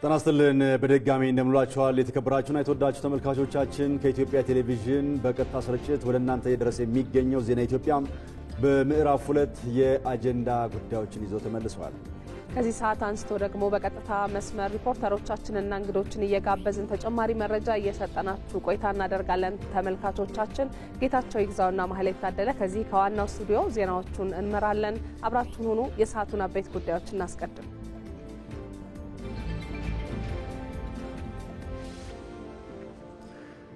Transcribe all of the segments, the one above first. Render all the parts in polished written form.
ተናስተልን በደጋሚ እንደምሏችኋል የተከበራችሁና የተወዳችሁ ተመልካቾቻችን ከኢትዮጵያ ቴሌቪዥን በቀጥታ ስርጭት ወደ እናንተ እየደረሰ የሚገኘው ዜና ኢትዮጵያ በምዕራፍ 2 የአጀንዳ ጉዳዮችን ይዞ ተመልሷል። ከዚህ ሰዓት አንስቶ ደግሞ በቀጥታ መስመር ሪፖርተሮቻችንና እንግዶችን እየጋበዝን ተጨማሪ መረጃ እየሰጠናችሁ ቆይታ እናደርጋለን። ተመልካቾቻችን ጌታቸው ይግዛውና ማህሌት ታደለ ከዚህ ከዋናው ስቱዲዮ ዜናዎቹን እንመራለን። አብራችሁን ሆኑ። የሰዓቱን አበይት ጉዳዮች እናስቀድም።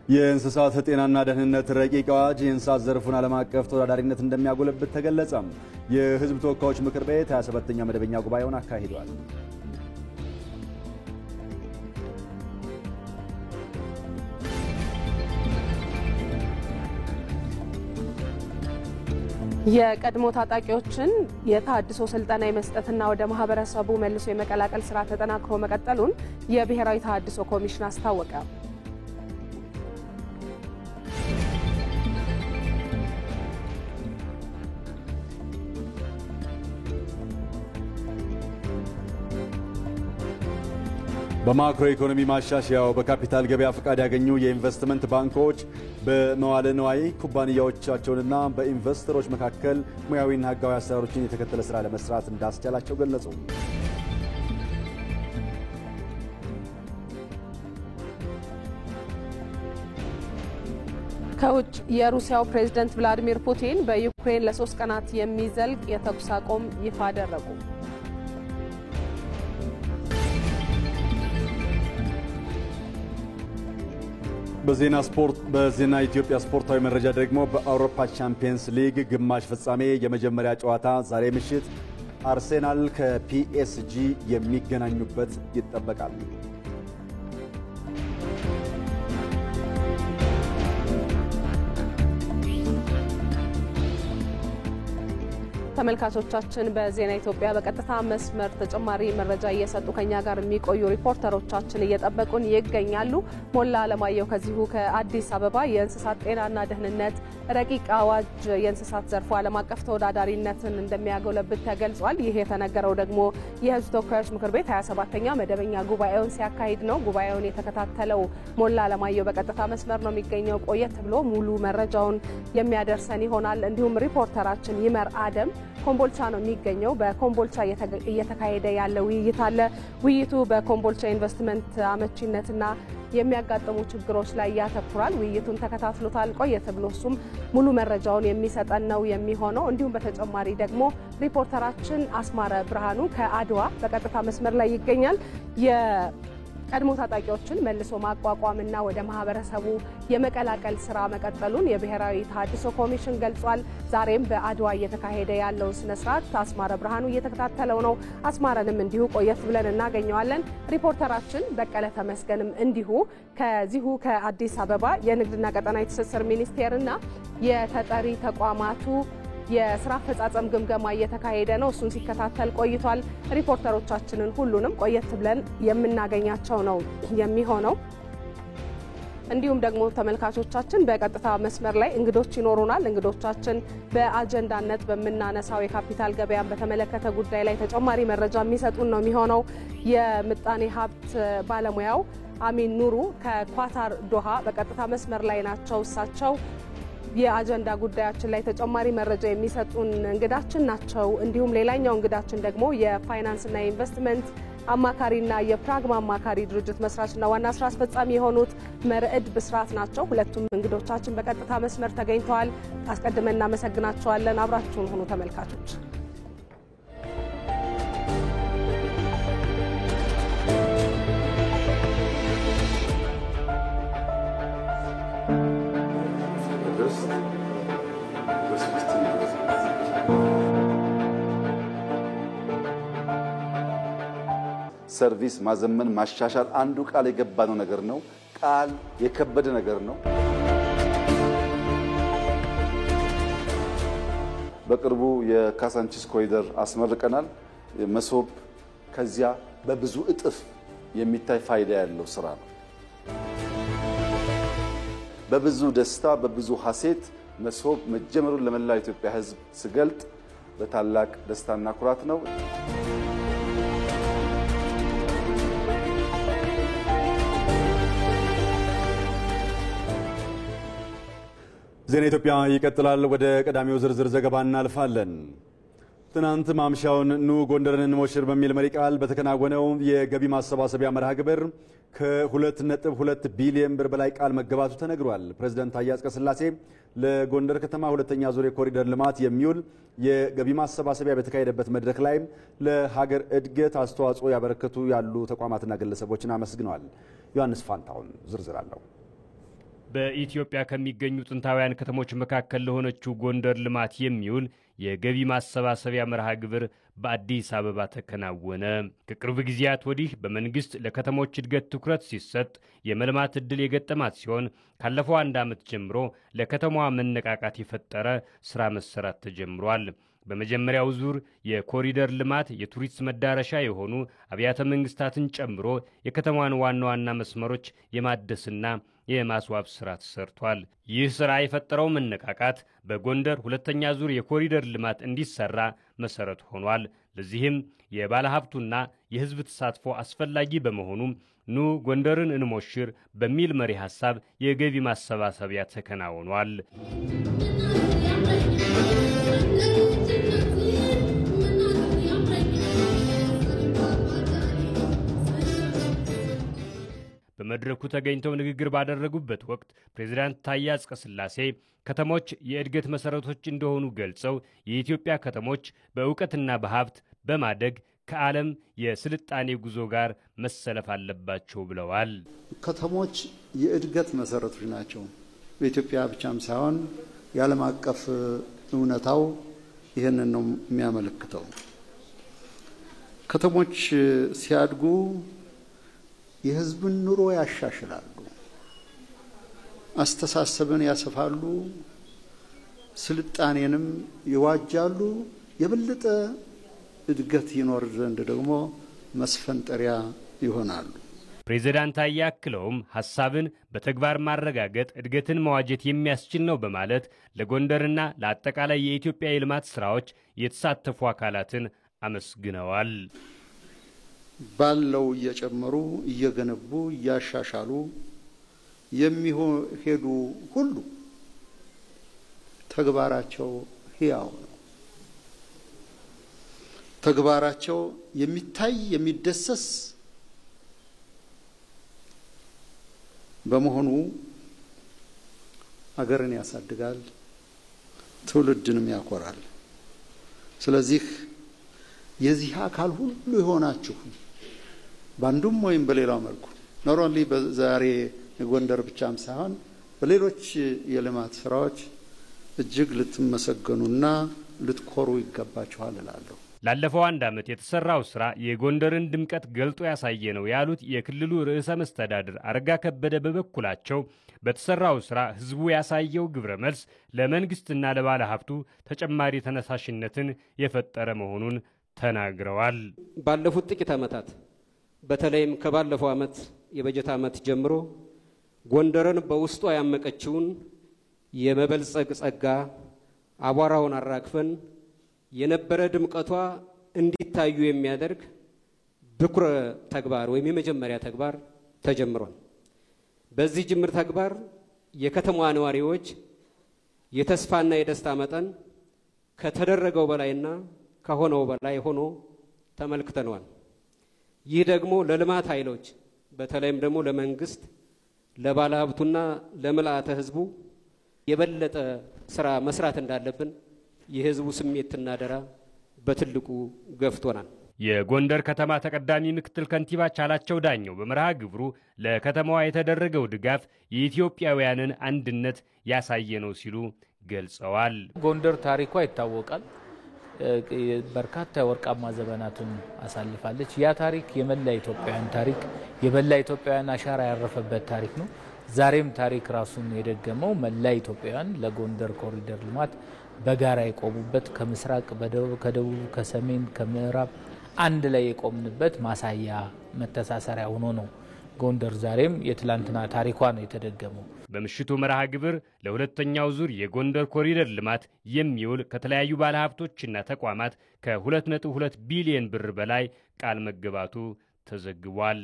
የእንስሳት ጤናና ደህንነት ረቂቅ አዋጅ የእንስሳት ዘርፉን ዓለም አቀፍ ተወዳዳሪነት እንደሚያጎለብት ተገለጸ። የሕዝብ ተወካዮች ምክር ቤት 27ኛ መደበኛ ጉባኤውን አካሂዷል። የቀድሞ ታጣቂዎችን የታድሶ ስልጠና የመስጠትና ወደ ማህበረሰቡ መልሶ የመቀላቀል ስራ ተጠናክሮ መቀጠሉን የብሔራዊ ታድሶ ኮሚሽን አስታወቀ። በማክሮ ኢኮኖሚ ማሻሻያው በካፒታል ገበያ ፍቃድ ያገኙ የኢንቨስትመንት ባንኮች በመዋለ ንዋይ ኩባንያዎቻቸውንና በኢንቨስተሮች መካከል ሙያዊና ህጋዊ አሰራሮችን የተከተለ ስራ ለመስራት እንዳስቻላቸው ገለጹ። ከውጭ የሩሲያው ፕሬዝዳንት ቭላዲሚር ፑቲን በዩክሬን ለ3 ቀናት የሚዘልቅ የተኩስ አቁም ይፋ አደረጉ። በዜና ኢትዮጵያ ስፖርታዊ መረጃ ደግሞ በአውሮፓ ቻምፒየንስ ሊግ ግማሽ ፍጻሜ የመጀመሪያ ጨዋታ ዛሬ ምሽት አርሴናል ከፒኤስጂ የሚገናኙበት ይጠበቃል። ተመልካቾቻችን በዜና ኢትዮጵያ በቀጥታ መስመር ተጨማሪ መረጃ እየሰጡ ከኛ ጋር የሚቆዩ ሪፖርተሮቻችን እየጠበቁን ይገኛሉ። ሞላ አለማየሁ ከዚሁ ከአዲስ አበባ የእንስሳት ጤናና ደህንነት ረቂቅ አዋጅ የእንስሳት ዘርፉ ዓለም አቀፍ ተወዳዳሪነትን እንደሚያጎለብት ተገልጿል። ይህ የተነገረው ደግሞ የሕዝብ ተወካዮች ምክር ቤት 27ኛ መደበኛ ጉባኤውን ሲያካሂድ ነው። ጉባኤውን የተከታተለው ሞላ አለማየሁ በቀጥታ መስመር ነው የሚገኘው። ቆየት ብሎ ሙሉ መረጃውን የሚያደርሰን ይሆናል። እንዲሁም ሪፖርተራችን ይመር አደም ኮምቦልቻ ነው የሚገኘው። በኮምቦልቻ እየተካሄደ ያለ ውይይት አለ። ውይይቱ በኮምቦልቻ ኢንቨስትመንት አመቺነትና የሚያጋጥሙ ችግሮች ላይ ያተኩራል። ውይይቱን ተከታትሎታል። ቆየት ብሎ እሱም ሙሉ መረጃውን የሚሰጠን ነው የሚሆነው። እንዲሁም በተጨማሪ ደግሞ ሪፖርተራችን አስማረ ብርሃኑ ከአድዋ በቀጥታ መስመር ላይ ይገኛል። ቀድሞ ታጣቂዎችን መልሶ ማቋቋምና ወደ ማህበረሰቡ የመቀላቀል ስራ መቀጠሉን የብሔራዊ ታድሶ ኮሚሽን ገልጿል። ዛሬም በአድዋ እየተካሄደ ያለው ስነ ስርዓት አስማረ ብርሃኑ እየተከታተለው ነው። አስማረንም እንዲሁ ቆየት ብለን እናገኘዋለን። ሪፖርተራችን በቀለ ተመስገንም እንዲሁ ከዚሁ ከአዲስ አበባ የንግድና ቀጠናዊ ትስስር ሚኒስቴርና የተጠሪ ተቋማቱ የስራ አፈጻጸም ግምገማ እየተካሄደ ነው። እሱን ሲከታተል ቆይቷል። ሪፖርተሮቻችንን ሁሉንም ቆየት ብለን የምናገኛቸው ነው የሚሆነው። እንዲሁም ደግሞ ተመልካቾቻችን በቀጥታ መስመር ላይ እንግዶች ይኖሩናል። እንግዶቻችን በአጀንዳነት በመናነሳው የካፒታል ገበያን በተመለከተ ጉዳይ ላይ ተጨማሪ መረጃ የሚሰጡን ነው የሚሆነው። የምጣኔ ሀብት ባለሙያው አሚን ኑሩ ከኳታር ዶሃ በቀጥታ መስመር ላይ ናቸው። እሳቸው የአጀንዳ ጉዳያችን ላይ ተጨማሪ መረጃ የሚሰጡን እንግዳችን ናቸው። እንዲሁም ሌላኛው እንግዳችን ደግሞ የፋይናንስና የኢንቨስትመንት አማካሪና የፕራግማ አማካሪ ድርጅት መስራችና ዋና ስራ አስፈጻሚ የሆኑት መርዕድ ብስራት ናቸው። ሁለቱም እንግዶቻችን በቀጥታ መስመር ተገኝተዋል። አስቀድመን እናመሰግናቸዋለን። አብራችሁን ሆኑ ተመልካቾች። ሰርቪስ ማዘመን ማሻሻል አንዱ ቃል የገባነው ነገር ነው። ቃል የከበደ ነገር ነው። በቅርቡ የካሳንቺስ ኮሪደር አስመርቀናል። መሶብ ከዚያ በብዙ እጥፍ የሚታይ ፋይዳ ያለው ስራ ነው። በብዙ ደስታ በብዙ ሐሴት መሶብ መጀመሩን ለመላው ኢትዮጵያ ሕዝብ ስገልጥ በታላቅ ደስታና ኩራት ነው። ዜና ኢትዮጵያ ይቀጥላል። ወደ ቀዳሚው ዝርዝር ዘገባ እናልፋለን። ትናንት ማምሻውን ኑ ጎንደርን እንሞሽር በሚል መሪ ቃል በተከናወነው የገቢ ማሰባሰቢያ መርሃ ግብር ከ2.2 ቢሊዮን ብር በላይ ቃል መገባቱ ተነግሯል። ፕሬዝዳንት ታዬ አጽቀሥላሴ ለጎንደር ከተማ ሁለተኛ ዙር የኮሪደር ልማት የሚውል የገቢ ማሰባሰቢያ በተካሄደበት መድረክ ላይ ለሀገር እድገት አስተዋጽኦ ያበረከቱ ያሉ ተቋማትና ግለሰቦችን አመስግነዋል። ዮሐንስ ፋንታውን ዝርዝር አለው። በኢትዮጵያ ከሚገኙ ጥንታውያን ከተሞች መካከል ለሆነችው ጎንደር ልማት የሚውል የገቢ ማሰባሰቢያ መርሃ ግብር በአዲስ አበባ ተከናወነ። ከቅርብ ጊዜያት ወዲህ በመንግስት ለከተሞች እድገት ትኩረት ሲሰጥ የመልማት ዕድል የገጠማት ሲሆን ካለፈው አንድ ዓመት ጀምሮ ለከተማዋ መነቃቃት የፈጠረ ስራ መሰራት ተጀምሯል። በመጀመሪያው ዙር የኮሪደር ልማት የቱሪስት መዳረሻ የሆኑ አብያተ መንግስታትን ጨምሮ የከተማዋን ዋና ዋና መስመሮች የማደስና የማስዋብ ስራ ተሰርቷል። ይህ ስራ የፈጠረው መነቃቃት በጎንደር ሁለተኛ ዙር የኮሪደር ልማት እንዲሰራ መሰረት ሆኗል። ለዚህም የባለሀብቱና የህዝብ ተሳትፎ አስፈላጊ በመሆኑ ኑ ጎንደርን እንሞሽር በሚል መሪ ሐሳብ የገቢ ማሰባሰቢያ ተከናውኗል። በመድረኩ ተገኝተው ንግግር ባደረጉበት ወቅት ፕሬዝዳንት ታዬ አጽቀሥላሴ ከተሞች የእድገት መሰረቶች እንደሆኑ ገልጸው የኢትዮጵያ ከተሞች በእውቀትና በሀብት በማደግ ከዓለም የስልጣኔ ጉዞ ጋር መሰለፍ አለባቸው ብለዋል። ከተሞች የእድገት መሰረቶች ናቸው። በኢትዮጵያ ብቻም ሳይሆን የዓለም አቀፍ እውነታው ይህንን ነው የሚያመለክተው። ከተሞች ሲያድጉ የህዝብን ኑሮ ያሻሽላሉ፣ አስተሳሰብን ያሰፋሉ፣ ስልጣኔንም ይዋጃሉ። የበለጠ እድገት ይኖር ዘንድ ደግሞ መስፈንጠሪያ ይሆናሉ። ፕሬዝዳንት ታዬ አክለውም ሐሳብን በተግባር ማረጋገጥ እድገትን መዋጀት የሚያስችል ነው በማለት ለጎንደርና ለአጠቃላይ የኢትዮጵያ የልማት ስራዎች የተሳተፉ አካላትን አመስግነዋል። ባለው እየጨመሩ እየገነቡ እያሻሻሉ የሚሄዱ ሁሉ ተግባራቸው ሕያው ነው። ተግባራቸው የሚታይ የሚደሰስ በመሆኑ አገርን ያሳድጋል፣ ትውልድንም ያኮራል። ስለዚህ የዚህ አካል ሁሉ የሆናችሁ ባንዱም ወይም በሌላው መልኩ ኖት ኦንሊ በዛሬ የጎንደር ብቻም ሳይሆን በሌሎች የልማት ስራዎች እጅግ ልትመሰገኑና ልትኮሩ ይገባችኋል እላለሁ። ላለፈው አንድ ዓመት የተሰራው ስራ የጎንደርን ድምቀት ገልጦ ያሳየ ነው ያሉት የክልሉ ርዕሰ መስተዳድር አረጋ ከበደ በበኩላቸው በተሰራው ስራ ህዝቡ ያሳየው ግብረ መልስ ለመንግስትና ለባለ ሀብቱ ተጨማሪ ተነሳሽነትን የፈጠረ መሆኑን ተናግረዋል። ባለፉት ጥቂት ዓመታት በተለይም ከባለፈው ዓመት የበጀት ዓመት ጀምሮ ጎንደርን በውስጧ ያመቀችውን የመበልጸግ ጸጋ አቧራውን አራግፈን የነበረ ድምቀቷ እንዲታዩ የሚያደርግ ብኩረ ተግባር ወይም የመጀመሪያ ተግባር ተጀምሯል። በዚህ ጅምር ተግባር የከተማዋ ነዋሪዎች የተስፋና የደስታ መጠን ከተደረገው በላይና ከሆነው በላይ ሆኖ ተመልክተናል። ይህ ደግሞ ለልማት ኃይሎች በተለይም ደግሞ ለመንግስት፣ ለባለሀብቱና ለምልአተ ህዝቡ የበለጠ ስራ መስራት እንዳለብን የህዝቡ ስሜትና ደራ በትልቁ ገፍቶናል። የጎንደር ከተማ ተቀዳሚ ምክትል ከንቲባ ቻላቸው ዳኘው በመርሃ ግብሩ ለከተማዋ የተደረገው ድጋፍ የኢትዮጵያውያንን አንድነት ያሳየ ነው ሲሉ ገልጸዋል። ጎንደር ታሪኳ ይታወቃል። በርካታ ወርቃማ ዘመናትን አሳልፋለች። ያ ታሪክ የመላ ኢትዮጵያውያን ታሪክ፣ የመላ ኢትዮጵያውያን አሻራ ያረፈበት ታሪክ ነው። ዛሬም ታሪክ ራሱን የደገመው መላ ኢትዮጵያውያን ለጎንደር ኮሪደር ልማት በጋራ የቆሙበት ከምስራቅ ከደቡብ ከሰሜን ከምዕራብ አንድ ላይ የቆምንበት ማሳያ መተሳሰሪያ ሆኖ ነው ጎንደር ዛሬም የትላንትና ታሪኳ ነው የተደገመው። በምሽቱ መርሃ ግብር ለሁለተኛው ዙር የጎንደር ኮሪደር ልማት የሚውል ከተለያዩ ባለሀብቶችና ተቋማት ከ2.2 ቢሊዮን ብር በላይ ቃል መገባቱ ተዘግቧል።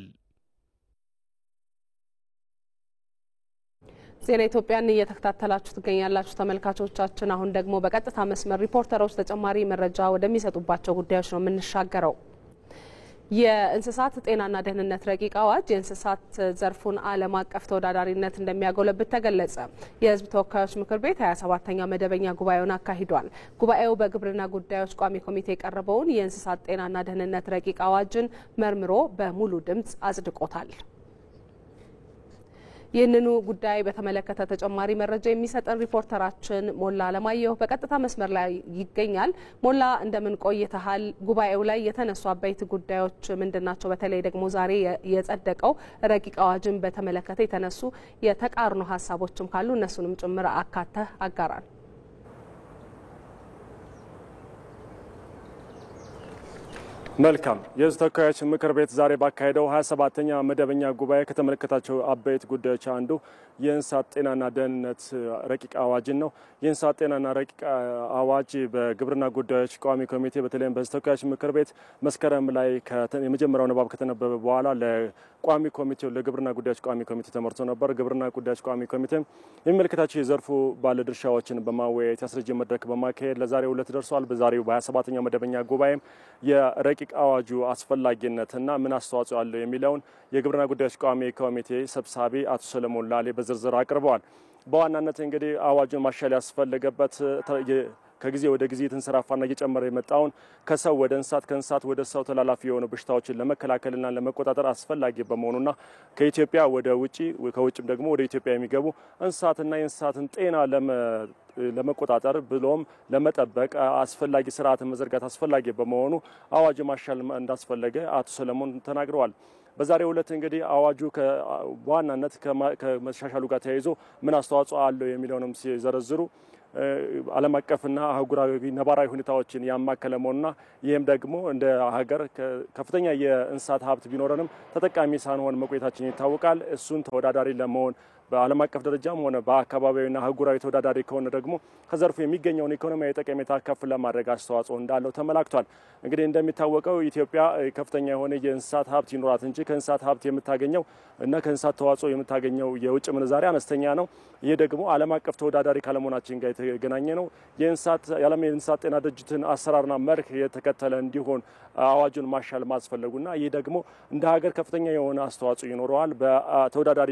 ዜና ኢትዮጵያን እየተከታተላችሁ ትገኛላችሁ ተመልካቾቻችን። አሁን ደግሞ በቀጥታ መስመር ሪፖርተሮች ተጨማሪ መረጃ ወደሚሰጡባቸው ጉዳዮች ነው የምንሻገረው። የእንስሳት ጤናና ደህንነት ረቂቅ አዋጅ የእንስሳት ዘርፉን ዓለም አቀፍ ተወዳዳሪነት እንደሚያጎለብት ተገለጸ። የሕዝብ ተወካዮች ምክር ቤት 27ኛ መደበኛ ጉባኤውን አካሂዷል። ጉባኤው በግብርና ጉዳዮች ቋሚ ኮሚቴ የቀረበውን የእንስሳት ጤናና ደህንነት ረቂቅ አዋጅን መርምሮ በሙሉ ድምጽ አጽድቆታል። ይህንኑ ጉዳይ በተመለከተ ተጨማሪ መረጃ የሚሰጠን ሪፖርተራችን ሞላ አለማየሁ በቀጥታ መስመር ላይ ይገኛል። ሞላ እንደምን ቆይተሃል? ጉባኤው ላይ የተነሱ አበይት ጉዳዮች ምንድናቸው? በተለይ ደግሞ ዛሬ የጸደቀው ረቂቅ አዋጅን በተመለከተ የተነሱ የተቃርኖ ሀሳቦችም ካሉ እነሱንም ጭምር አካተህ አጋራል። መልካም የሕዝብ ተወካዮች ምክር ቤት ዛሬ ባካሄደው 27ኛ መደበኛ ጉባኤ ከተመለከታቸው አበይት ጉዳዮች አንዱ የእንስሳት ጤናና ደህንነት ረቂቅ አዋጅን ነው። የእንስሳት ጤናና ረቂቅ አዋጅ በግብርና ጉዳዮች ቋሚ ኮሚቴ በተለይም በሕዝብ ተወካዮች ምክር ቤት መስከረም ላይ የመጀመሪያው ንባብ ከተነበበ በኋላ ለቋሚ ኮሚቴው ለግብርና ጉዳዮች ቋሚ ኮሚቴ ተመርቶ ነበር። ግብርና ጉዳዮች ቋሚ ኮሚቴ የሚመለከታቸው የዘርፉ ባለድርሻዎችን በማወያየት ያስረጅ መድረክ በማካሄድ ለዛሬው ዕለት ደርሷል። በዛሬው በ27ኛው መደበኛ ጉባኤም የረቂቅ አዋጁ አስፈላጊነትና ምን አስተዋጽኦ አለው የሚለውን የግብርና ጉዳዮች ቋሚ ኮሚቴ ሰብሳቢ አቶ ሰለሞን ላሌ በዝርዝር አቅርበዋል። በዋናነት እንግዲህ አዋጁን ማሻሻል ያስፈለገበት ከጊዜ ወደ ጊዜ የተንሰራፋና እየጨመረ የመጣውን ከሰው ወደ እንስሳት ከእንስሳት ወደ ሰው ተላላፊ የሆኑ በሽታዎችን ለመከላከልና ለመቆጣጠር አስፈላጊ በመሆኑና ከኢትዮጵያ ወደ ውጪ ከውጭም ደግሞ ወደ ኢትዮጵያ የሚገቡ እንስሳትና የእንስሳትን ጤና ለመቆጣጠር ብሎም ለመጠበቅ አስፈላጊ ስርዓትን መዘርጋት አስፈላጊ በመሆኑ አዋጁ ማሻሻል እንዳስፈለገ አቶ ሰለሞን ተናግረዋል። በዛሬው ዕለት እንግዲህ አዋጁ በዋናነት ከመሻሻሉ ጋር ተያይዞ ምን አስተዋጽኦ አለው የሚለውንም ሲዘረዝሩ ዓለም አቀፍና አህጉራዊ ነባራዊ ሁኔታዎችን ያማከለ መሆኑና ይህም ደግሞ እንደ ሀገር ከፍተኛ የእንስሳት ሀብት ቢኖረንም ተጠቃሚ ሳንሆን መቆየታችን ይታወቃል። እሱን ተወዳዳሪ ለመሆን በዓለም አቀፍ ደረጃም ሆነ በአካባቢያዊና አህጉራዊ ተወዳዳሪ ከሆነ ደግሞ ከዘርፉ የሚገኘውን ኢኮኖሚያዊ ጠቀሜታ ከፍ ለማድረግ አስተዋጽኦ እንዳለው ተመላክቷል። እንግዲህ እንደሚታወቀው ኢትዮጵያ ከፍተኛ የሆነ የእንስሳት ሀብት ይኖራት እንጂ ከእንስሳት ሀብት የምታገኘው እና ከእንስሳት ተዋጽኦ የምታገኘው የውጭ ምንዛሪ አነስተኛ ነው። ይህ ደግሞ ዓለም አቀፍ ተወዳዳሪ ካለመሆናችን ጋር የተገናኘ ነው። የዓለም የእንስሳት ጤና ድርጅትን አሰራርና መርህ የተከተለ እንዲሆን አዋጁን ማሻል ማስፈለጉና ይህ ደግሞ እንደ ሀገር ከፍተኛ የሆነ አስተዋጽኦ ይኖረዋል። በተወዳዳሪ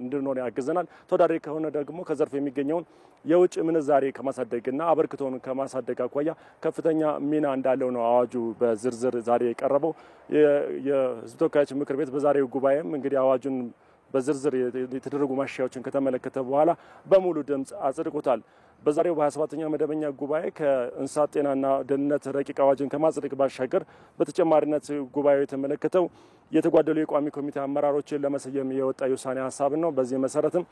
እንድንሆን ያግዘናል። ተወዳዳሪ ከሆነ ደግሞ ከዘርፍ የሚገኘውን የውጭ ምንዛሬ ከማሳደግና አበርክቶን ከማሳደግ አኳያ ከፍተኛ ሚና እንዳለው ነው አዋጁ በዝርዝር ዛሬ የቀረበው። የሕዝብ ተወካዮች ምክር ቤት በዛሬው ጉባኤም እንግዲህ አዋጁን በዝርዝር የተደረጉ ማሻሻያዎችን ከተመለከተ በኋላ በሙሉ ድምጽ አጽድቆታል። በዛሬው በ27ኛ መደበኛ ጉባኤ ከእንስሳት ጤናና ደህንነት ረቂቅ አዋጅን ከማጽደቅ ባሻገር በተጨማሪነት ጉባኤው የተመለከተው የተጓደሉ የቋሚ ኮሚቴ አመራሮችን ለመሰየም የወጣ የውሳኔ ሀሳብ ነው። በዚህ መሰረትም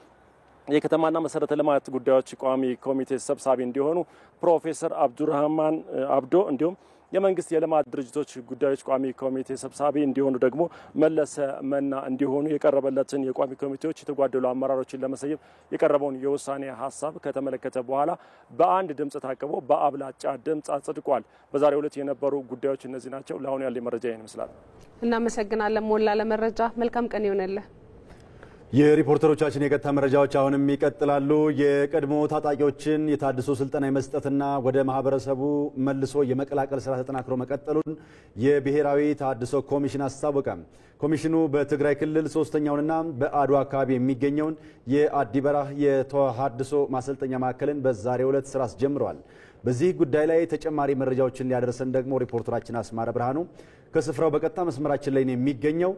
የከተማና መሰረተ ልማት ጉዳዮች ቋሚ ኮሚቴ ሰብሳቢ እንዲሆኑ ፕሮፌሰር አብዱራህማን አብዶ እንዲሁም የመንግስት የልማት ድርጅቶች ጉዳዮች ቋሚ ኮሚቴ ሰብሳቢ እንዲሆኑ ደግሞ መለሰ መና እንዲሆኑ የቀረበለትን የቋሚ ኮሚቴዎች የተጓደሉ አመራሮችን ለመሰየም የቀረበውን የውሳኔ ሀሳብ ከተመለከተ በኋላ በአንድ ድምጽ ታቅቦ በአብላጫ ድምጽ አጽድቋል። በዛሬው ዕለት የነበሩ ጉዳዮች እነዚህ ናቸው። ለአሁኑ ያለ መረጃ ይህን ይመስላል። እናመሰግናለን ሞላ ለመረጃ። መልካም ቀን ይሆንልህ። የሪፖርተሮቻችን የቀጥታ መረጃዎች አሁንም ይቀጥላሉ። የቀድሞ ታጣቂዎችን የታድሶ ስልጠና የመስጠትና ወደ ማህበረሰቡ መልሶ የመቀላቀል ስራ ተጠናክሮ መቀጠሉን የብሔራዊ ታድሶ ኮሚሽን አስታወቀ። ኮሚሽኑ በትግራይ ክልል ሶስተኛውንና በአድዋ አካባቢ የሚገኘውን የአዲበራህ የተሃድሶ ማሰልጠኛ ማዕከልን በዛሬው ዕለት ስራ አስጀምረዋል። በዚህ ጉዳይ ላይ ተጨማሪ መረጃዎችን ሊያደርሰን ደግሞ ሪፖርተራችን አስማረ ብርሃኑ ከስፍራው በቀጥታ መስመራችን ላይ ነው የሚገኘው።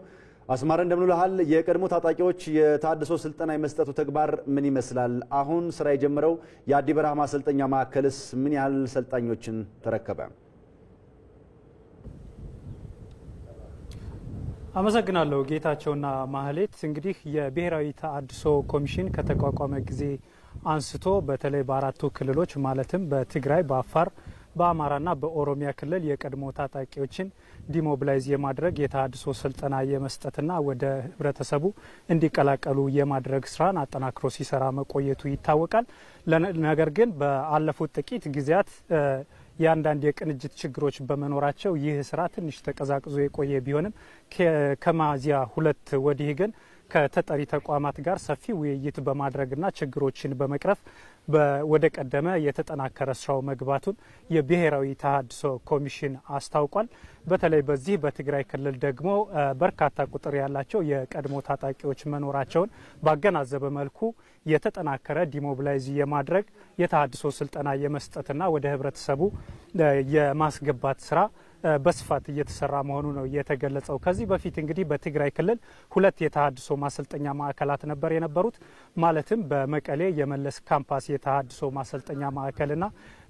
አስማረ እንደምንልሃል። የቀድሞ ታጣቂዎች የታድሶ ስልጠና የመስጠቱ ተግባር ምን ይመስላል? አሁን ስራ የጀመረው የአዲበራህ ማሰልጠኛ ማዕከልስ ምን ያህል ሰልጣኞችን ተረከበ? አመሰግናለሁ ጌታቸውና ማህሌት። እንግዲህ የብሔራዊ ታድሶ ኮሚሽን ከተቋቋመ ጊዜ አንስቶ በተለይ በአራቱ ክልሎች ማለትም በትግራይ፣ በአፋር፣ በአማራና በኦሮሚያ ክልል የቀድሞ ታጣቂዎችን ዲሞቢላይዝ የማድረግ የተሃድሶ ስልጠና የመስጠትና ወደ ህብረተሰቡ እንዲቀላቀሉ የማድረግ ስራን አጠናክሮ ሲሰራ መቆየቱ ይታወቃል። ነገር ግን በአለፉት ጥቂት ጊዜያት የአንዳንድ የቅንጅት ችግሮች በመኖራቸው ይህ ስራ ትንሽ ተቀዛቅዞ የቆየ ቢሆንም ከሚያዝያ 2 ወዲህ ግን ከተጠሪ ተቋማት ጋር ሰፊ ውይይት በማድረግና ችግሮችን በመቅረፍ ወደ ቀደመ የተጠናከረ ስራው መግባቱን የብሔራዊ ተሃድሶ ኮሚሽን አስታውቋል። በተለይ በዚህ በትግራይ ክልል ደግሞ በርካታ ቁጥር ያላቸው የቀድሞ ታጣቂዎች መኖራቸውን ባገናዘበ መልኩ የተጠናከረ ዲሞቢላይዝ የማድረግ የተሃድሶ ስልጠና የመስጠትና ወደ ህብረተሰቡ የማስገባት ስራ በስፋት እየተሰራ መሆኑ ነው የተገለጸው። ከዚህ በፊት እንግዲህ በትግራይ ክልል 2 የተሃድሶ ማሰልጠኛ ማዕከላት ነበር የነበሩት። ማለትም በመቀሌ የመለስ ካምፓስ የተሃድሶ ማሰልጠኛ ማዕከልና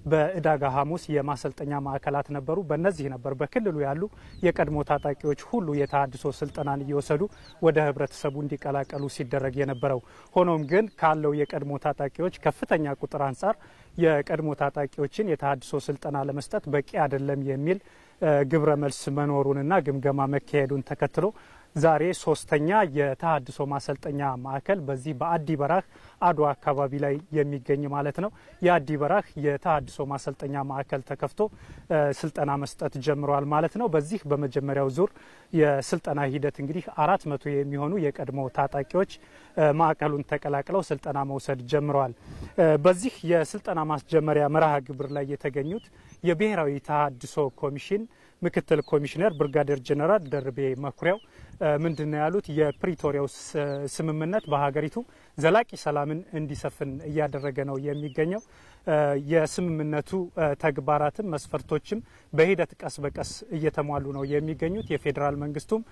በእዳጋ ሐሙስ የማሰልጠኛ ማዕከላት ነበሩ። በእነዚህ ነበር በክልሉ ያሉ የቀድሞ ታጣቂዎች ሁሉ የተሃድሶ ስልጠናን እየወሰዱ ወደ ህብረተሰቡ እንዲቀላቀሉ ሲደረግ የነበረው። ሆኖም ግን ካለው የቀድሞ ታጣቂዎች ከፍተኛ ቁጥር አንጻር የቀድሞ ታጣቂዎችን የተሃድሶ ስልጠና ለመስጠት በቂ አይደለም የሚል ግብረ መልስ መኖሩንና ግምገማ መካሄዱን ተከትሎ ዛሬ 3ኛ የተሃድሶ ማሰልጠኛ ማዕከል በዚህ በአዲ በራህ አድዋ አካባቢ ላይ የሚገኝ ማለት ነው የአዲ በራህ የተሃድሶ ማሰልጠኛ ማዕከል ተከፍቶ ስልጠና መስጠት ጀምሯል ማለት ነው። በዚህ በመጀመሪያው ዙር የስልጠና ሂደት እንግዲህ 400 የሚሆኑ የቀድሞ ታጣቂዎች ማዕከሉን ተቀላቅለው ስልጠና መውሰድ ጀምረዋል። በዚህ የስልጠና ማስጀመሪያ መርሃ ግብር ላይ የተገኙት የብሔራዊ ተሃድሶ ኮሚሽን ምክትል ኮሚሽነር ብርጋዴር ጀነራል ደርቤ መኩሪያው ምንድነው ያሉት? የፕሪቶሪያው ስምምነት በሀገሪቱ ዘላቂ ሰላምን እንዲሰፍን እያደረገ ነው የሚገኘው። የስምምነቱ ተግባራትም መስፈርቶችም በሂደት ቀስ በቀስ እየተሟሉ ነው የሚገኙት። የፌዴራል መንግስቱም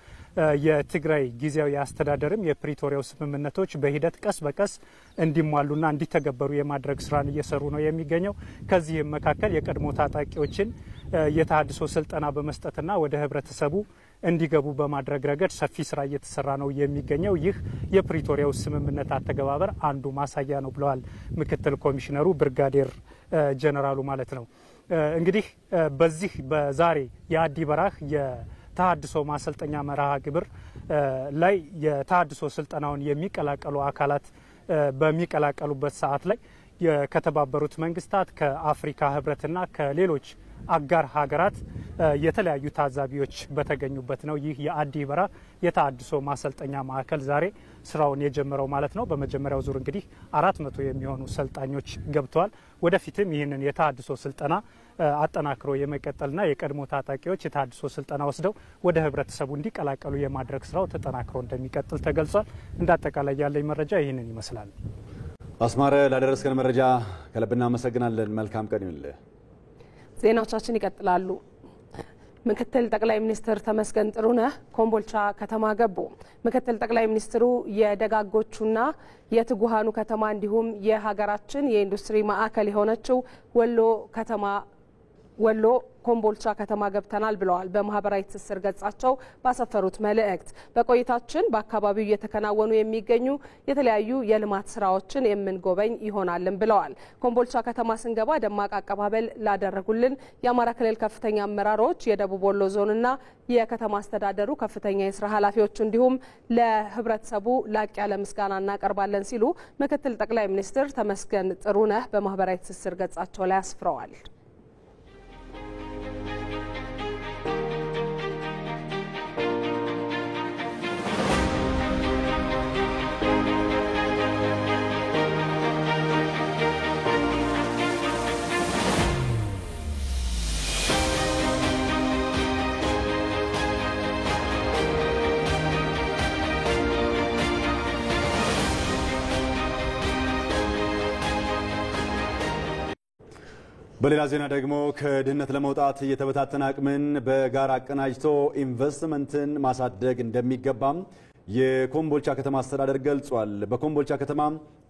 የትግራይ ጊዜያዊ አስተዳደርም የፕሪቶሪያው ስምምነቶች በሂደት ቀስ በቀስ እንዲሟሉና እንዲተገበሩ የማድረግ ስራን እየሰሩ ነው የሚገኘው። ከዚህም መካከል የቀድሞ ታጣቂዎችን የተሃድሶ ስልጠና በመስጠትና ወደ ህብረተሰቡ እንዲገቡ በማድረግ ረገድ ሰፊ ስራ እየተሰራ ነው የሚገኘው። ይህ የፕሪቶሪያው ስምምነት አተገባበር አንዱ ማሳያ ነው ብለዋል ምክትል ኮሚሽነሩ ብርጋዴር ጀነራሉ ማለት ነው። እንግዲህ በዚህ በዛሬ የአዲ በራህ የተሃድሶ ማሰልጠኛ መርሃ ግብር ላይ የተሃድሶ ስልጠናውን የሚቀላቀሉ አካላት በሚቀላቀሉበት ሰዓት ላይ ከተባበሩት መንግስታት ከአፍሪካ ህብረትና ከሌሎች አጋር ሀገራት የተለያዩ ታዛቢዎች በተገኙበት ነው ይህ የአዲ በራህ የተሃድሶ ማሰልጠኛ ማዕከል ዛሬ ስራውን የጀመረው ማለት ነው። በመጀመሪያው ዙር እንግዲህ 400 የሚሆኑ ሰልጣኞች ገብተዋል። ወደፊትም ይህንን የተሃድሶ ስልጠና አጠናክሮ የመቀጠልና የቀድሞ ታጣቂዎች የተሃድሶ ስልጠና ወስደው ወደ ህብረተሰቡ እንዲቀላቀሉ የማድረግ ስራው ተጠናክሮ እንደሚቀጥል ተገልጿል። እንዳጠቃላይ ያለኝ መረጃ ይህንን ይመስላል። አስማረ ላደረስከን መረጃ ከልብ እናመሰግናለን። መልካም ቀን ይሁንልህ። ዜናዎቻችን ይቀጥላሉ። ምክትል ጠቅላይ ሚኒስትር ተመስገን ጥሩነህ ኮምቦልቻ ከተማ ገቡ። ምክትል ጠቅላይ ሚኒስትሩ የደጋጎቹና የትጉሃኑ ከተማ እንዲሁም የሀገራችን የኢንዱስትሪ ማዕከል የሆነችው ወሎ ኮምቦልቻ ከተማ ገብተናል ብለዋል። በማህበራዊ ትስስር ገጻቸው ባሰፈሩት መልእክት በቆይታችን በአካባቢው እየተከናወኑ የሚገኙ የተለያዩ የልማት ስራዎችን የምንጎበኝ ይሆናልን ብለዋል። ኮምቦልቻ ከተማ ስንገባ ደማቅ አቀባበል ላደረጉልን የአማራ ክልል ከፍተኛ አመራሮች፣ የደቡብ ወሎ ዞንና የከተማ አስተዳደሩ ከፍተኛ የስራ ኃላፊዎች እንዲሁም ለህብረተሰቡ ላቅ ያለ ምስጋና እናቀርባለን ሲሉ ምክትል ጠቅላይ ሚኒስትር ተመስገን ጥሩነህ በማህበራዊ ትስስር ገጻቸው ላይ አስፍረዋል። በሌላ ዜና ደግሞ ከድህነት ለመውጣት የተበታተነ አቅምን በጋራ አቀናጅቶ ኢንቨስትመንትን ማሳደግ እንደሚገባም የኮምቦልቻ ከተማ አስተዳደር ገልጿል። በኮምቦልቻ ከተማ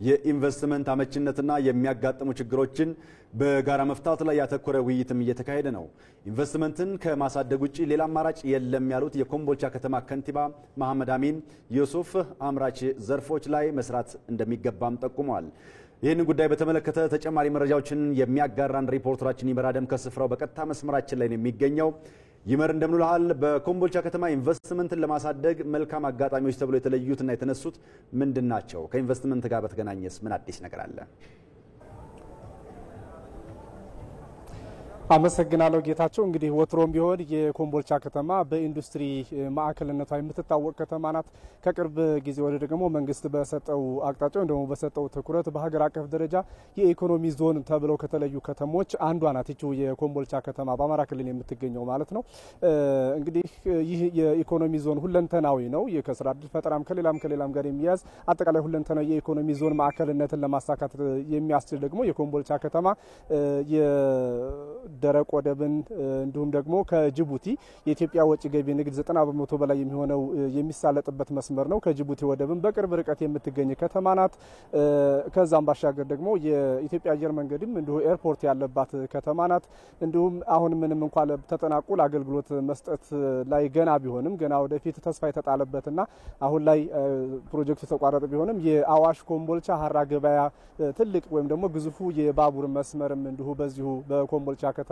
የኢንቨስትመንት አመችነትና የሚያጋጥሙ ችግሮችን በጋራ መፍታት ላይ ያተኮረ ውይይትም እየተካሄደ ነው። ኢንቨስትመንትን ከማሳደግ ውጪ ሌላ አማራጭ የለም ያሉት የኮምቦልቻ ከተማ ከንቲባ መሐመድ አሚን ዩሱፍ አምራች ዘርፎች ላይ መስራት እንደሚገባም ጠቁመዋል። ይህንን ጉዳይ በተመለከተ ተጨማሪ መረጃዎችን የሚያጋራን ሪፖርተራችን ይመር አደም ከስፍራው በቀጥታ መስመራችን ላይ ነው የሚገኘው። ይመር እንደምንልሃል። በኮምቦልቻ ከተማ ኢንቨስትመንትን ለማሳደግ መልካም አጋጣሚዎች ተብሎ የተለዩትና የተነሱት ምንድን ናቸው? ከኢንቨስትመንት ጋር በተገናኘስ ምን አዲስ ነገር አለ? አመሰግናለሁ ጌታቸው። እንግዲህ ወትሮም ቢሆን የኮምቦልቻ ከተማ በኢንዱስትሪ ማዕከልነቷ የምትታወቅ ከተማ ናት። ከቅርብ ጊዜ ወደ ደግሞ መንግስት በሰጠው አቅጣጫ ወይም ደግሞ በሰጠው ትኩረት በሀገር አቀፍ ደረጃ የኢኮኖሚ ዞን ተብለው ከተለዩ ከተሞች አንዷ ናት ይቺው የኮምቦልቻ ከተማ በአማራ ክልል የምትገኘው ማለት ነው። እንግዲህ ይህ የኢኮኖሚ ዞን ሁለንተናዊ ነው። የከስራ ዕድል ፈጠራም ከሌላም ጋር የሚያዝ አጠቃላይ ሁለንተናዊ የኢኮኖሚ ዞን ማዕከልነትን ለማሳካት የሚያስችል ደግሞ የኮምቦልቻ ከተማ ደረቅ ወደብን እንዲሁም ደግሞ ከጅቡቲ የኢትዮጵያ ወጪ ገቢ ንግድ 90% በላይ የሚሆነው የሚሳለጥበት መስመር ነው። ከጅቡቲ ወደብን በቅርብ ርቀት የምትገኝ ከተማ ናት። ከዛም ባሻገር ደግሞ የኢትዮጵያ አየር መንገድም እንዲሁ ኤርፖርት ያለባት ከተማ ናት። እንዲሁም አሁን ምንም እንኳን ተጠናቆ ለአገልግሎት መስጠት ላይ ገና ቢሆንም ገና ወደፊት ተስፋ የተጣለበትና አሁን ላይ ፕሮጀክቱ ተቋረጠ ቢሆንም የአዋሽ ኮምቦልቻ ሀራ ገበያ ትልቅ ወይም ደግሞ ግዙፉ የባቡር መስመርም እንዲሁ በዚሁ በኮምቦልቻ ከተማ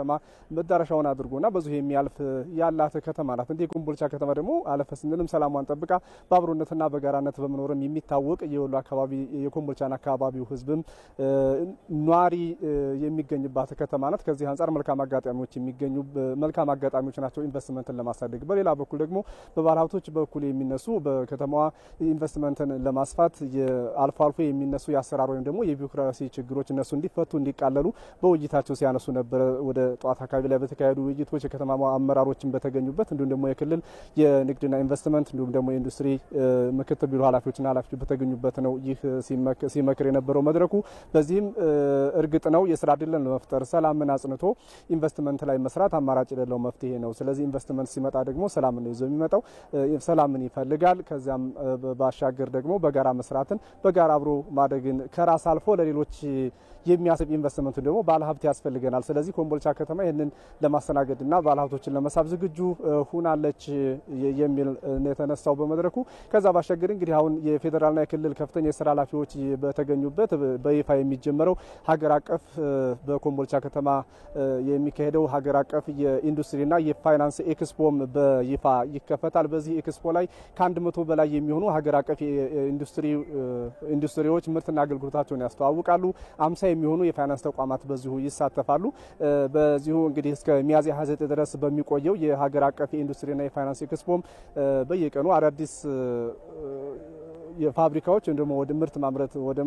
መዳረሻውን አድርጎና በዚሁ የሚያልፍ ያላት ከተማ ናት። እንደ ኮምቦልቻ ከተማ ደግሞ አለፈ ስንልም ሰላሟን ጠብቃ በአብሮነትና በጋራነት በመኖርም የሚታወቅ የወሎ አካባቢ የኮምቦልቻና አካባቢው ህዝብም ኗሪ የሚገኝባት ከተማ ናት። ከዚህ አንፃር መልካም አጋጣሚዎች ናቸው ኢንቨስትመንትን ለማሳደግ። በሌላ በኩል ደግሞ በባለሀብቶች በኩል የሚነሱ በከተማዋ ኢንቨስትመንትን ለማስፋት አልፎ አልፎ የሚነሱ የአሰራር ወይም ደግሞ የቢሮክራሲ ችግሮች እነሱ እንዲፈቱ እንዲቃለሉ በውይይታቸው ሲያነሱ ነበር። ወደ ጧት አካባቢ ላይ በተካሄዱ ውይይቶች የከተማ አመራሮችን በተገኙበት እንዲሁም ደግሞ የክልል የንግድና ኢንቨስትመንት እንዲሁም ደግሞ የኢንዱስትሪ ምክትል ቢሮ ኃላፊዎችና ኃላፊዎች በተገኙበት ነው ይህ ሲመክር የነበረው መድረኩ። በዚህም እርግጥ ነው የስራ ዕድልን ለመፍጠር ሰላምን አጽንቶ ኢንቨስትመንት ላይ መስራት አማራጭ የሌለው መፍትሄ ነው። ስለዚህ ኢንቨስትመንት ሲመጣ ደግሞ ሰላምን ነው ይዞ የሚመጣው። ሰላምን ይፈልጋል። ከዚያም ባሻገር ደግሞ በጋራ መስራትን በጋራ አብሮ ማደግን ከራስ አልፎ ለሌሎች የሚያስብ ኢንቨስትመንት ደግሞ ባለሀብት ያስፈልገናል። ስለዚህ ኮምቦልቻ ከተማ ይህንን ለማስተናገድና ባለሀብቶችን ለመሳብ ዝግጁ ሆናለች የሚል የተነሳው በመድረኩ። ከዛ ባሻገር እንግዲህ አሁን የፌዴራልና የክልል ከፍተኛ የስራ ኃላፊዎች በተገኙበት በይፋ የሚጀመረው ሀገር አቀፍ በኮምቦልቻ ከተማ የሚካሄደው ሀገር አቀፍ የኢንዱስትሪና የፋይናንስ ኤክስፖም በይፋ ይከፈታል። በዚህ ኤክስፖ ላይ ከ100 በላይ የሚሆኑ ሀገር አቀፍ ኢንዱስትሪዎች ምርትና አገልግሎታቸውን ያስተዋውቃሉ። 50 የሚሆኑ የፋይናንስ ተቋማት በዚሁ ይሳተፋሉ። በዚሁ እንግዲህ እስከ ሚያዝያ 29 ድረስ በሚቆየው የሀገር አቀፍ የኢንዱስትሪና የፋይናንስ ኤክስፖም በየቀኑ አዳዲስ የፋብሪካዎች እንደሞ ወደ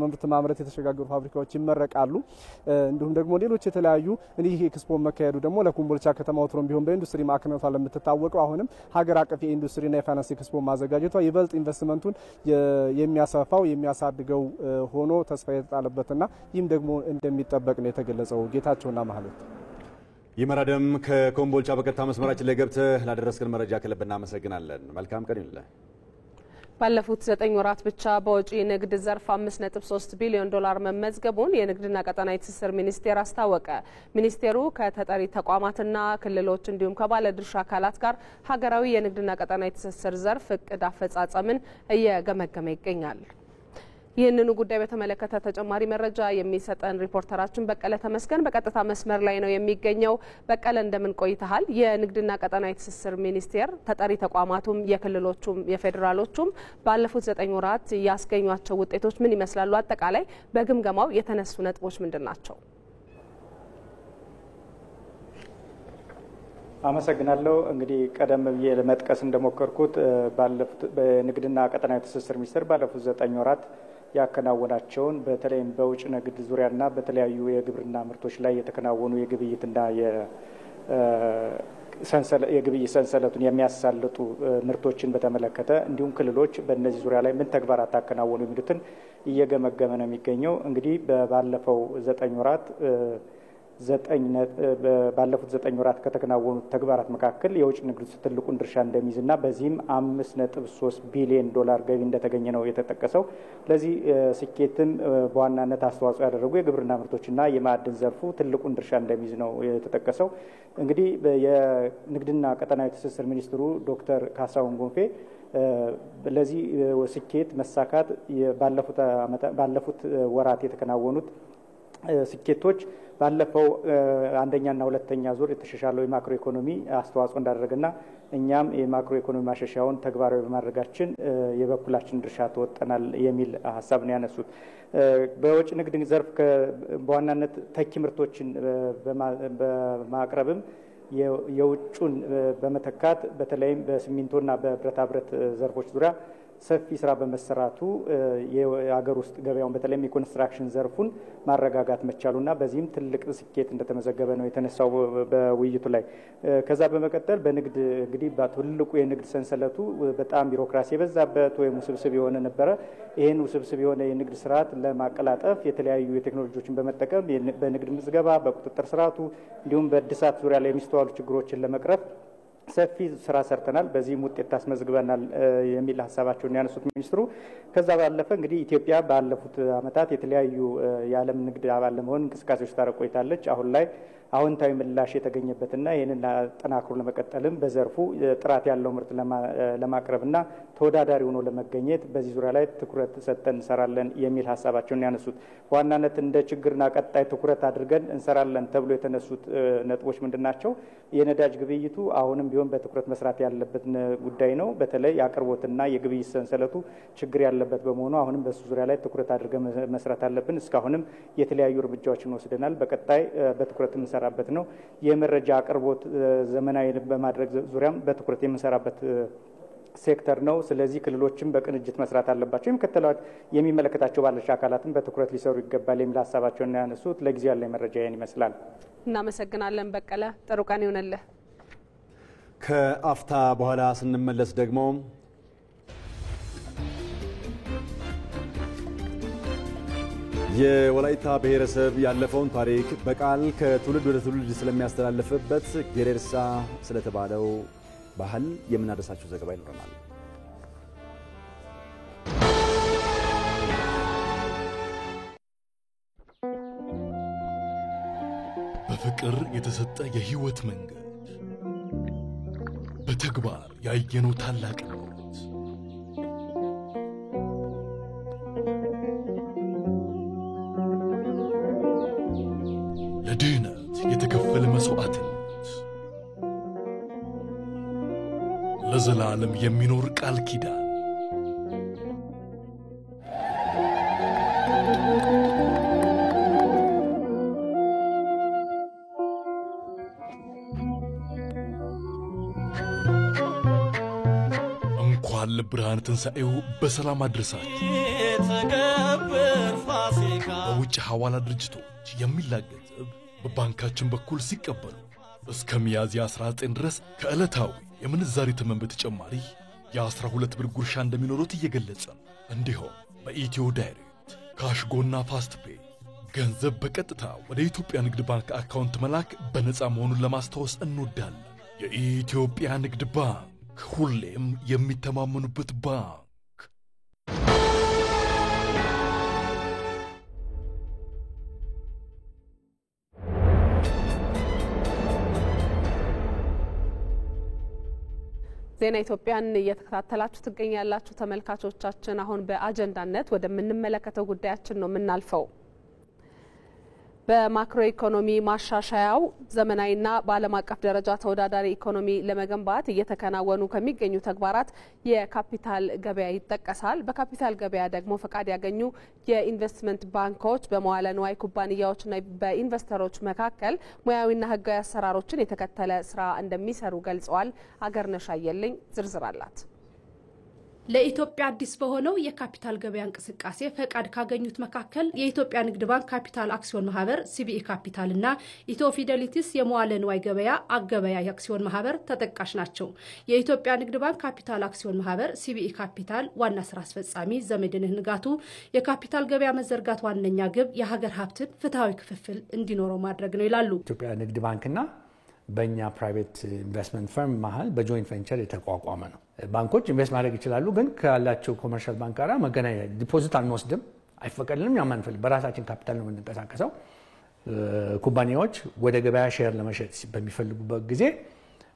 ምርት ማምረት የተሸጋገሩ ፋብሪካዎች ይመረቃሉ። እንዲሁም ደግሞ ሌሎች የተለያዩ ይህ ኤክስፖ መካሄዱ ደግሞ ለኮምቦልቻ ከተማ ወትሮም ቢሆን በኢንዱስትሪ ማዕከልነቷ ለምትታወቀው አሁንም ሀገር አቀፍ የኢንዱስትሪና የፋይናንስ ኤክስፖ ማዘጋጀቷ ይበልጥ ኢንቨስትመንቱን የሚያሰፋው የሚያሳድገው ሆኖ ተስፋ የተጣለበትና ይህም ደግሞ እንደሚጠበቅ ነው የተገለጸው። ጌታቸውና ማህሌት ይመራደም ከኮምቦልቻ በቀጥታ መስመራችን ላይ ገብተህ ላደረስከን መረጃ ከልብ እናመሰግናለን። መልካም ቀን ይሁንልህ። ባለፉት 9 ወራት ብቻ በውጪ ንግድ ዘርፍ 5.3 ቢሊዮን ዶላር መመዝገቡን የንግድና ቀጠናዊ ትስስር ሚኒስቴር አስታወቀ። ሚኒስቴሩ ከተጠሪ ተቋማትና ክልሎች እንዲሁም ከባለድርሻ አካላት ጋር ሀገራዊ የንግድና ቀጠናዊ ትስስር ዘርፍ እቅድ አፈጻጸምን እየገመገመ ይገኛል። ይህንኑ ጉዳይ በተመለከተ ተጨማሪ መረጃ የሚሰጠን ሪፖርተራችን በቀለ ተመስገን በቀጥታ መስመር ላይ ነው የሚገኘው። በቀለ እንደምን ቆይተሃል? የንግድና ቀጠናዊ ትስስር ሚኒስቴር ተጠሪ ተቋማቱም የክልሎቹም የፌዴራሎቹም ባለፉት 9 ወራት ያስገኟቸው ውጤቶች ምን ይመስላሉ? አጠቃላይ በግምገማው የተነሱ ነጥቦች ምንድናቸው? አመሰግናለሁ። እንግዲህ ቀደም ብዬ ለመጥቀስ እንደሞከርኩት በንግድና ቀጠናዊ ትስስር ሚኒስቴር ባለፉት 9 ወራት ያከናወናቸውን በተለይም በውጭ ንግድ ዙሪያና በተለያዩ የግብርና ምርቶች ላይ የተከናወኑ የግብይትና የግብይት ሰንሰለቱን የሚያሳልጡ ምርቶችን በተመለከተ እንዲሁም ክልሎች በእነዚህ ዙሪያ ላይ ምን ተግባራት አከናወኑ የሚሉትን እየገመገመ ነው የሚገኘው። እንግዲህ ባለፈው 9 ወራት ባለፉት 9 ወራት ከተከናወኑት ተግባራት መካከል የውጭ ንግድ ትልቁን ድርሻ እንደሚይዝና በዚህም 5.3 ቢሊዮን ዶላር ገቢ እንደተገኘ ነው የተጠቀሰው። ለዚህ ስኬትም በዋናነት አስተዋጽኦ ያደረጉ የግብርና ምርቶችና የማዕድን ዘርፉ ትልቁን ድርሻ እንደሚይዝ ነው የተጠቀሰው። እንግዲህ የንግድና ቀጠናዊ ትስስር ሚኒስትሩ ዶክተር ካሳሁን ጎንፌ ለዚህ ስኬት መሳካት ባለፉት ወራት የተከናወኑት ስኬቶች ባለፈው አንደኛና ሁለተኛ ዙር የተሻሻለው የማክሮ ኢኮኖሚ አስተዋጽኦ እንዳደረገና እኛም የማክሮ ኢኮኖሚ ማሻሻያውን ተግባራዊ በማድረጋችን የበኩላችን ድርሻ ተወጥተናል የሚል ሀሳብ ነው ያነሱት። በውጭ ንግድ ዘርፍ በዋናነት ተኪ ምርቶችን በማቅረብም የውጩን በመተካት በተለይም በሲሚንቶና በብረታ ብረት ዘርፎች ዙሪያ ሰፊ ስራ በመሰራቱ የሀገር ውስጥ ገበያውን በተለይም የኮንስትራክሽን ዘርፉን ማረጋጋት መቻሉና በዚህም ትልቅ ስኬት እንደተመዘገበ ነው የተነሳው በውይይቱ ላይ። ከዛ በመቀጠል በንግድ እንግዲህ በትልቁ የንግድ ሰንሰለቱ በጣም ቢሮክራሲ የበዛበት ወይም ውስብስብ የሆነ ነበረ። ይህን ውስብስብ የሆነ የንግድ ስርዓት ለማቀላጠፍ የተለያዩ የቴክኖሎጂዎችን በመጠቀም በንግድ ምዝገባ፣ በቁጥጥር ስርዓቱ እንዲሁም በእድሳት ዙሪያ ላይ የሚስተዋሉ ችግሮችን ለመቅረፍ ሰፊ ስራ ሰርተናል፣ በዚህም ውጤት ታስመዝግበናል የሚል ሀሳባቸውን ያነሱት ሚኒስትሩ። ከዛ ባለፈ እንግዲህ ኢትዮጵያ ባለፉት ዓመታት የተለያዩ የዓለም ንግድ አባል ለመሆን እንቅስቃሴዎች ታረቅ ቆይታለች። አሁን ላይ አዎንታዊ ምላሽ የተገኘበትና ይህንን ጠናክሮ ለመቀጠልም በዘርፉ ጥራት ያለው ምርት ለማቅረብና ተወዳዳሪ ሆኖ ለመገኘት በዚህ ዙሪያ ላይ ትኩረት ሰጥተን እንሰራለን የሚል ሀሳባቸውን ያነሱት። በዋናነት እንደ ችግርና ቀጣይ ትኩረት አድርገን እንሰራለን ተብሎ የተነሱት ነጥቦች ምንድናቸው? የነዳጅ ግብይቱ አሁንም ቢሆን በትኩረት መስራት ያለበት ጉዳይ ነው። በተለይ የአቅርቦትና የግብይት ሰንሰለቱ ችግር ያለበት በመሆኑ አሁንም በሱ ዙሪያ ላይ ትኩረት አድርገን መስራት አለብን። እስካሁንም የተለያዩ እርምጃዎችን ወስደናል። በቀጣይ በትኩረት የምንሰራበት ነው። የመረጃ አቅርቦት ዘመናዊ በማድረግ ዙሪያም በትኩረት የምንሰራበት ሴክተር ነው። ስለዚህ ክልሎችም በቅንጅት መስራት አለባቸው። የሚመለከታቸው ባለድርሻ አካላትም በትኩረት ሊሰሩ ይገባል የሚል ሀሳባቸውን ያነሱት። ለጊዜው ያለ መረጃ ይህን ይመስላል። እናመሰግናለን በቀለ። ጥሩ ቀን ይሁንልህ። ከአፍታ በኋላ ስንመለስ ደግሞ የወላይታ ብሔረሰብ ያለፈውን ታሪክ በቃል ከትውልድ ወደ ትውልድ ስለሚያስተላልፍበት ጌሬርሳ ስለተባለው ባህል የምናደርሳችሁ ዘገባ ይኖረናል። በፍቅር የተሰጠ የህይወት መንገድ በተግባር ያየነው ታላቅነት ለድህነት የተከፈለ መስዋዕትነት ለዘላለም የሚኖር ቃል ኪዳን እንኳን ለብርሃነ ትንሣኤው በሰላም አድረሳችሁ። በውጭ ሐዋላ ድርጅቶች የሚላክ ገንዘብ በባንካችን በኩል ሲቀበሉ እስከ ሚያዝያ 19 ድረስ ከዕለታዊ የምንዛሪ ተመን በተጨማሪ የ12 ብር ጉርሻ እንደሚኖሩት እየገለጸ እንዲሁም በኢትዮ ዳይሬክት ካሽጎና ፋስት ፔይ ገንዘብ በቀጥታ ወደ ኢትዮጵያ ንግድ ባንክ አካውንት መላክ በነፃ መሆኑን ለማስታወስ እንወዳለን። የኢትዮጵያ ንግድ ባንክ ሁሌም የሚተማመኑበት ባንክ። ዜና ኢትዮጵያን እየተከታተላችሁ ትገኛላችሁ ተመልካቾቻችን። አሁን በአጀንዳነት ወደምንመለከተው ጉዳያችን ነው የምናልፈው። በማክሮ ኢኮኖሚ ማሻሻያው ዘመናዊና በዓለም አቀፍ ደረጃ ተወዳዳሪ ኢኮኖሚ ለመገንባት እየተከናወኑ ከሚገኙ ተግባራት የካፒታል ገበያ ይጠቀሳል። በካፒታል ገበያ ደግሞ ፈቃድ ያገኙ የኢንቨስትመንት ባንኮች በመዋለ ንዋይ ኩባንያዎችና በኢንቨስተሮች መካከል ሙያዊና ሕጋዊ አሰራሮችን የተከተለ ስራ እንደሚሰሩ ገልጸዋል። አገርነሽ አየልኝ ዝርዝር አላት። ለኢትዮጵያ አዲስ በሆነው የካፒታል ገበያ እንቅስቃሴ ፈቃድ ካገኙት መካከል የኢትዮጵያ ንግድ ባንክ ካፒታል አክሲዮን ማህበር ሲቢኢ ካፒታል እና ኢትዮ ፊደሊቲስ የመዋለ ንዋይ ገበያ አገበያይ አክሲዮን ማህበር ተጠቃሽ ናቸው። የኢትዮጵያ ንግድ ባንክ ካፒታል አክሲዮን ማህበር ሲቢኢ ካፒታል ዋና ስራ አስፈጻሚ ዘመድነህ ንጋቱ የካፒታል ገበያ መዘርጋት ዋነኛ ግብ የሀገር ሀብትን ፍትሃዊ ክፍፍል እንዲኖረው ማድረግ ነው ይላሉ። ኢትዮጵያ ንግድ ባንክና በእኛ ፕራይቬት ኢንቨስትመንት ፈርም መሀል በጆይንት ቬንቸር የተቋቋመ ነው። ባንኮች ኢንቨስት ማድረግ ይችላሉ፣ ግን ካላቸው ኮመርሻል ባንክ ጋር መገናኘት ዲፖዚት አንወስድም፣ አይፈቀድልንም። ያም አንፈልግ፣ በራሳችን ካፒታል ነው የምንንቀሳቀሰው። ኩባንያዎች ወደ ገበያ ሼር ለመሸጥ በሚፈልጉበት ጊዜ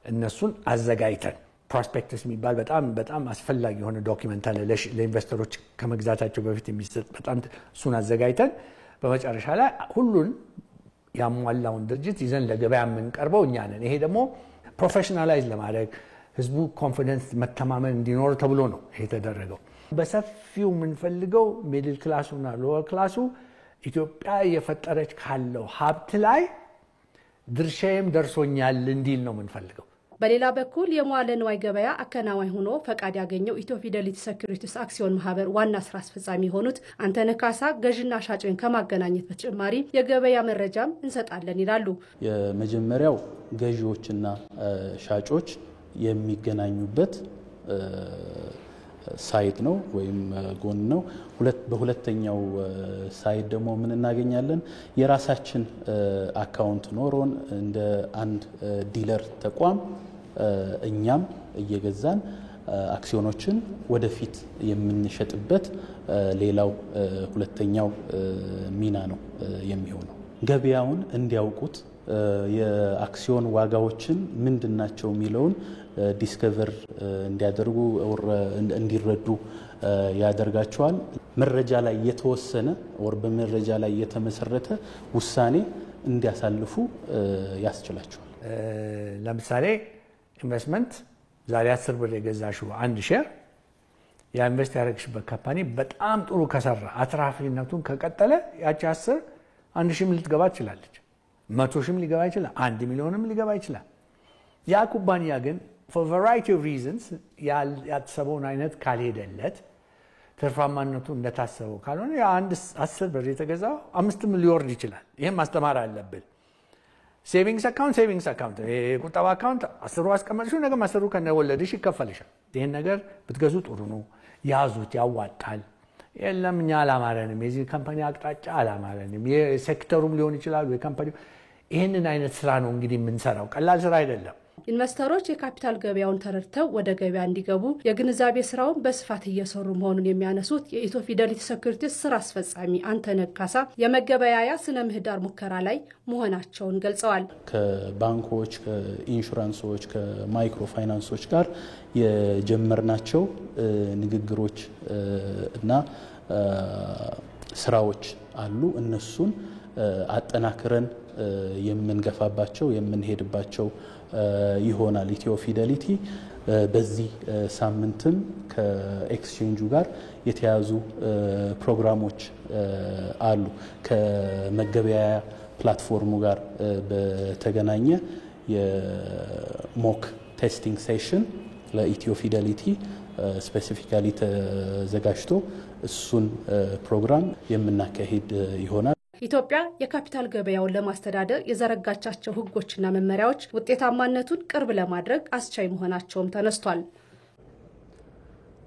እነሱን አዘጋጅተን ፕሮስፔክተስ የሚባል በጣም አስፈላጊ የሆነ ዶክመንት አለ ለኢንቨስተሮች ከመግዛታቸው በፊት የሚሰጥ በጣም እሱን አዘጋጅተን በመጨረሻ ላይ ሁሉን ያሟላውን ድርጅት ይዘን ለገበያ የምንቀርበው እኛ ነን። ይሄ ደግሞ ፕሮፌሽናላይዝ ለማድረግ ህዝቡ ኮንፊደንስ መተማመን እንዲኖር ተብሎ ነው ይሄ የተደረገው። በሰፊው የምንፈልገው ሚድል ክላሱና ሎወር ክላሱ ኢትዮጵያ የፈጠረች ካለው ሀብት ላይ ድርሻዬም ደርሶኛል እንዲል ነው የምንፈልገው። በሌላ በኩል የመዋለ ንዋይ ገበያ አከናዋኝ ሆኖ ፈቃድ ያገኘው ኢትዮ ፊደሊቲ ሴኩሪቲስ አክሲዮን ማህበር ዋና ስራ አስፈጻሚ የሆኑት አንተነህ ካሳ ገዥና ሻጭን ከማገናኘት በተጨማሪ የገበያ መረጃም እንሰጣለን ይላሉ። የመጀመሪያው ገዢዎችና ሻጮች የሚገናኙበት ሳይት ነው ወይም ጎን ነው። በሁለተኛው ሳይት ደግሞ ምን እናገኛለን? የራሳችን አካውንት ኖሮን እንደ አንድ ዲለር ተቋም እኛም እየገዛን አክሲዮኖችን ወደፊት የምንሸጥበት ሌላው ሁለተኛው ሚና ነው የሚሆነው። ገበያውን እንዲያውቁት የአክሲዮን ዋጋዎችን ምንድናቸው የሚለውን ዲስከቨር እንዲያደርጉ እንዲረዱ ያደርጋቸዋል። መረጃ ላይ የተወሰነ ወር በመረጃ ላይ የተመሰረተ ውሳኔ እንዲያሳልፉ ያስችላቸዋል። ለምሳሌ ኢንቨስትመንት ዛሬ 10 ብር የገዛሽው አንድ ሼር ኢንቨስት ያደረግሽበት ካምፓኒ በጣም ጥሩ ከሰራ አትራፊነቱን ከቀጠለ ያቺ 10 1 ሺህም ልትገባ ትችላለች፣ 100 ሺህም ሊገባ ይችላል፣ 1 ሚሊዮንም ሊገባ ይችላል። ያ ኩባንያ ግን for variety of reasons ያተሰበውን አይነት ካልሄደለት ትርፋማነቱ እንደታሰበው ካልሆነ አንድ 10 ብር የተገዛው 5 ሊወርድ ይችላል። ይሄን ማስተማር አለብን። ሴቪንግስ አካውንት የቁጠባ አካውንት 10 አስቀመጥሽው ነገ 10 ከነወለድሽ ይከፈልሻል። ይሄን ነገር ብትገዙ ጥሩ ነው፣ ያዙት፣ ያዋጣል። የለም እኛ አላማረንም፣ የዚህ ካምፓኒ አቅጣጫ አላማረንም፣ የሴክተሩም ሊሆን ይችላል ወይ ካምፓኒ። ይሄንን አይነት ስራ ነው እንግዲህ የምንሰራው፣ ቀላል ስራ አይደለም። ኢንቨስተሮች የካፒታል ገበያውን ተረድተው ወደ ገበያ እንዲገቡ የግንዛቤ ስራውን በስፋት እየሰሩ መሆኑን የሚያነሱት የኢትዮ ፊደሊቲ ሴኩሪቲስ ስራ አስፈጻሚ አንተነህ ካሳ የመገበያያ ስነ ምህዳር ሙከራ ላይ መሆናቸውን ገልጸዋል። ከባንኮች፣ ከኢንሹራንሶች፣ ከማይክሮ ፋይናንሶች ጋር የጀመርናቸው ንግግሮች እና ስራዎች አሉ። እነሱን አጠናክረን የምንገፋባቸው የምንሄድባቸው ይሆናል። ኢትዮ ፊደሊቲ በዚህ ሳምንትም ከኤክስቼንጁ ጋር የተያዙ ፕሮግራሞች አሉ። ከመገበያያ ፕላትፎርሙ ጋር በተገናኘ የሞክ ቴስቲንግ ሴሽን ለኢትዮ ፊደሊቲ ስፔሲፊካሊ ተዘጋጅቶ እሱን ፕሮግራም የምናካሂድ ይሆናል። ኢትዮጵያ የካፒታል ገበያውን ለማስተዳደር የዘረጋቻቸው ሕጎችና መመሪያዎች ውጤታማነቱን ቅርብ ለማድረግ አስቻይ መሆናቸውም ተነስቷል።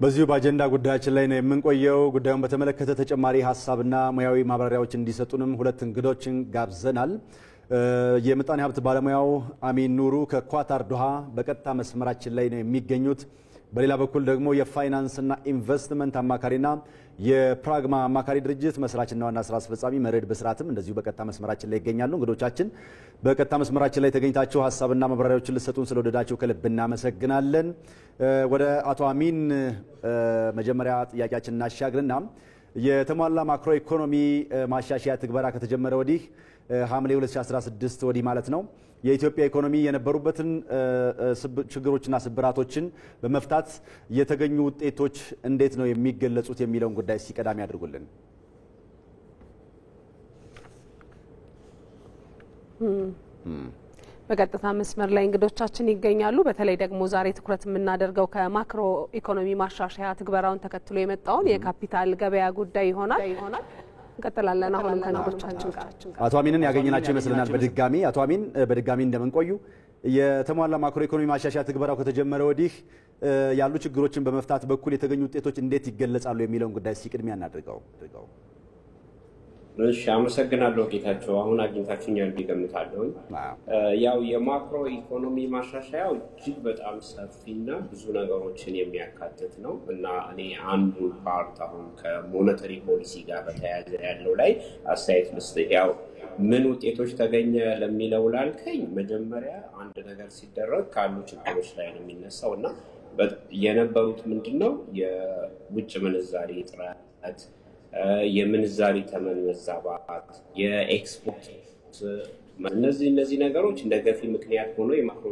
በዚሁ በአጀንዳ ጉዳያችን ላይ ነው የምንቆየው። ጉዳዩን በተመለከተ ተጨማሪ ሀሳብና ሙያዊ ማብራሪያዎች እንዲሰጡንም ሁለት እንግዶችን ጋብዘናል። የምጣኔ ሀብት ባለሙያው አሚን ኑሩ ከኳታር ዶሃ በቀጥታ መስመራችን ላይ ነው የሚገኙት። በሌላ በኩል ደግሞ የፋይናንስና ኢንቨስትመንት አማካሪና የፕራግማ አማካሪ ድርጅት መስራችና ዋና ስራ አስፈጻሚ መርዕድ ብስራትም እንደዚሁ በቀጥታ መስመራችን ላይ ይገኛሉ። እንግዶቻችን በቀጥታ መስመራችን ላይ ተገኝታችሁ ሀሳብና ማብራሪያዎችን ልትሰጡን ስለወደዳችሁ ከልብ እናመሰግናለን። ወደ አቶ አሚን መጀመሪያ ጥያቄያችን እናሻግርና የተሟላ ማክሮ ኢኮኖሚ ማሻሻያ ትግበራ ከተጀመረ ወዲህ ሐምሌ 2016 ወዲህ ማለት ነው የኢትዮጵያ ኢኮኖሚ የነበሩበትን ችግሮችና ስብራቶችን በመፍታት የተገኙ ውጤቶች እንዴት ነው የሚገለጹት የሚለውን ጉዳይ ሲቀዳሚ ያድርጉልን። በቀጥታ መስመር ላይ እንግዶቻችን ይገኛሉ። በተለይ ደግሞ ዛሬ ትኩረት የምናደርገው ከማክሮ ኢኮኖሚ ማሻሻያ ትግበራውን ተከትሎ የመጣውን የካፒታል ገበያ ጉዳይ ይሆናል። እንቀጥላለን። አሁንም ከእንግዶቻችን ጋር አቶ አሚንን ያገኘናቸው ይመስለናል። በድጋሚ አቶ አሚን በድጋሚ እንደምንቆዩ የተሟላ ማክሮ ኢኮኖሚ ማሻሻያ ትግበራው ከተጀመረ ወዲህ ያሉ ችግሮችን በመፍታት በኩል የተገኙ ውጤቶች እንዴት ይገለጻሉ የሚለውን ጉዳይ ሲቅድሚያ እናድርገው። እሺ፣ አመሰግናለሁ ጌታቸው። አሁን አግኝታችሁኛል እገምታለሁ። ያው የማክሮ ኢኮኖሚ ማሻሻያው እጅግ በጣም ሰፊና ብዙ ነገሮችን የሚያካትት ነው እና እኔ አንዱ ፓርት አሁን ከሞኔተሪ ፖሊሲ ጋር በተያያዘ ያለው ላይ አስተያየት ልስጥህ። ያው ምን ውጤቶች ተገኘ ለሚለው ላልከኝ መጀመሪያ አንድ ነገር ሲደረግ ካሉ ችግሮች ላይ ነው የሚነሳው እና የነበሩት ምንድነው የውጭ ምንዛሪ እጥረት፣ የምንዛሪ ተመን መዛባት፣ የኤክስፖርት እነዚህ ነገሮች እንደ ገፊ ምክንያት ሆኖ የማክሮ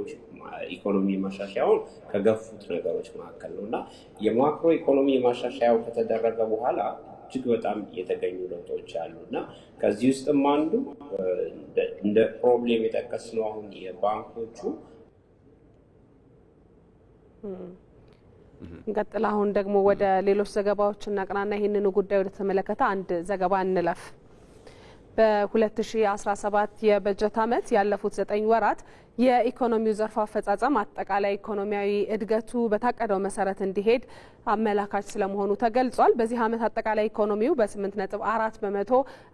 ኢኮኖሚ ማሻሻያውን ከገፉት ነገሮች መካከል ነውና የማክሮ ኢኮኖሚ ማሻሻያው ከተደረገ በኋላ እጅግ በጣም የተገኙ ለውጦች አሉና ከዚህ ውስጥም አንዱ እንደ ፕሮብሌም የጠቀስነው አሁን የባንኮቹ እንቀጥል። አሁን ደግሞ ወደ ሌሎች ዘገባዎች እናቅናና ይህንኑ ጉዳይ ወደ ተመለከተ አንድ ዘገባ እንለፍ። በ2017 የበጀት ዓመት ያለፉት 9 ወራት የኢኮኖሚው ዘርፍ አፈጻጸም አጠቃላይ ኢኮኖሚያዊ እድገቱ በታቀደው መሰረት እንዲሄድ አመላካች ስለመሆኑ ተገልጿል። በዚህ ዓመት አጠቃላይ ኢኮኖሚው በ8.4 በመቶ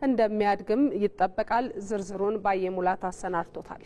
እንደሚያድግም ይጠበቃል። ዝርዝሩን ባየሙላት አሰናድቶታል።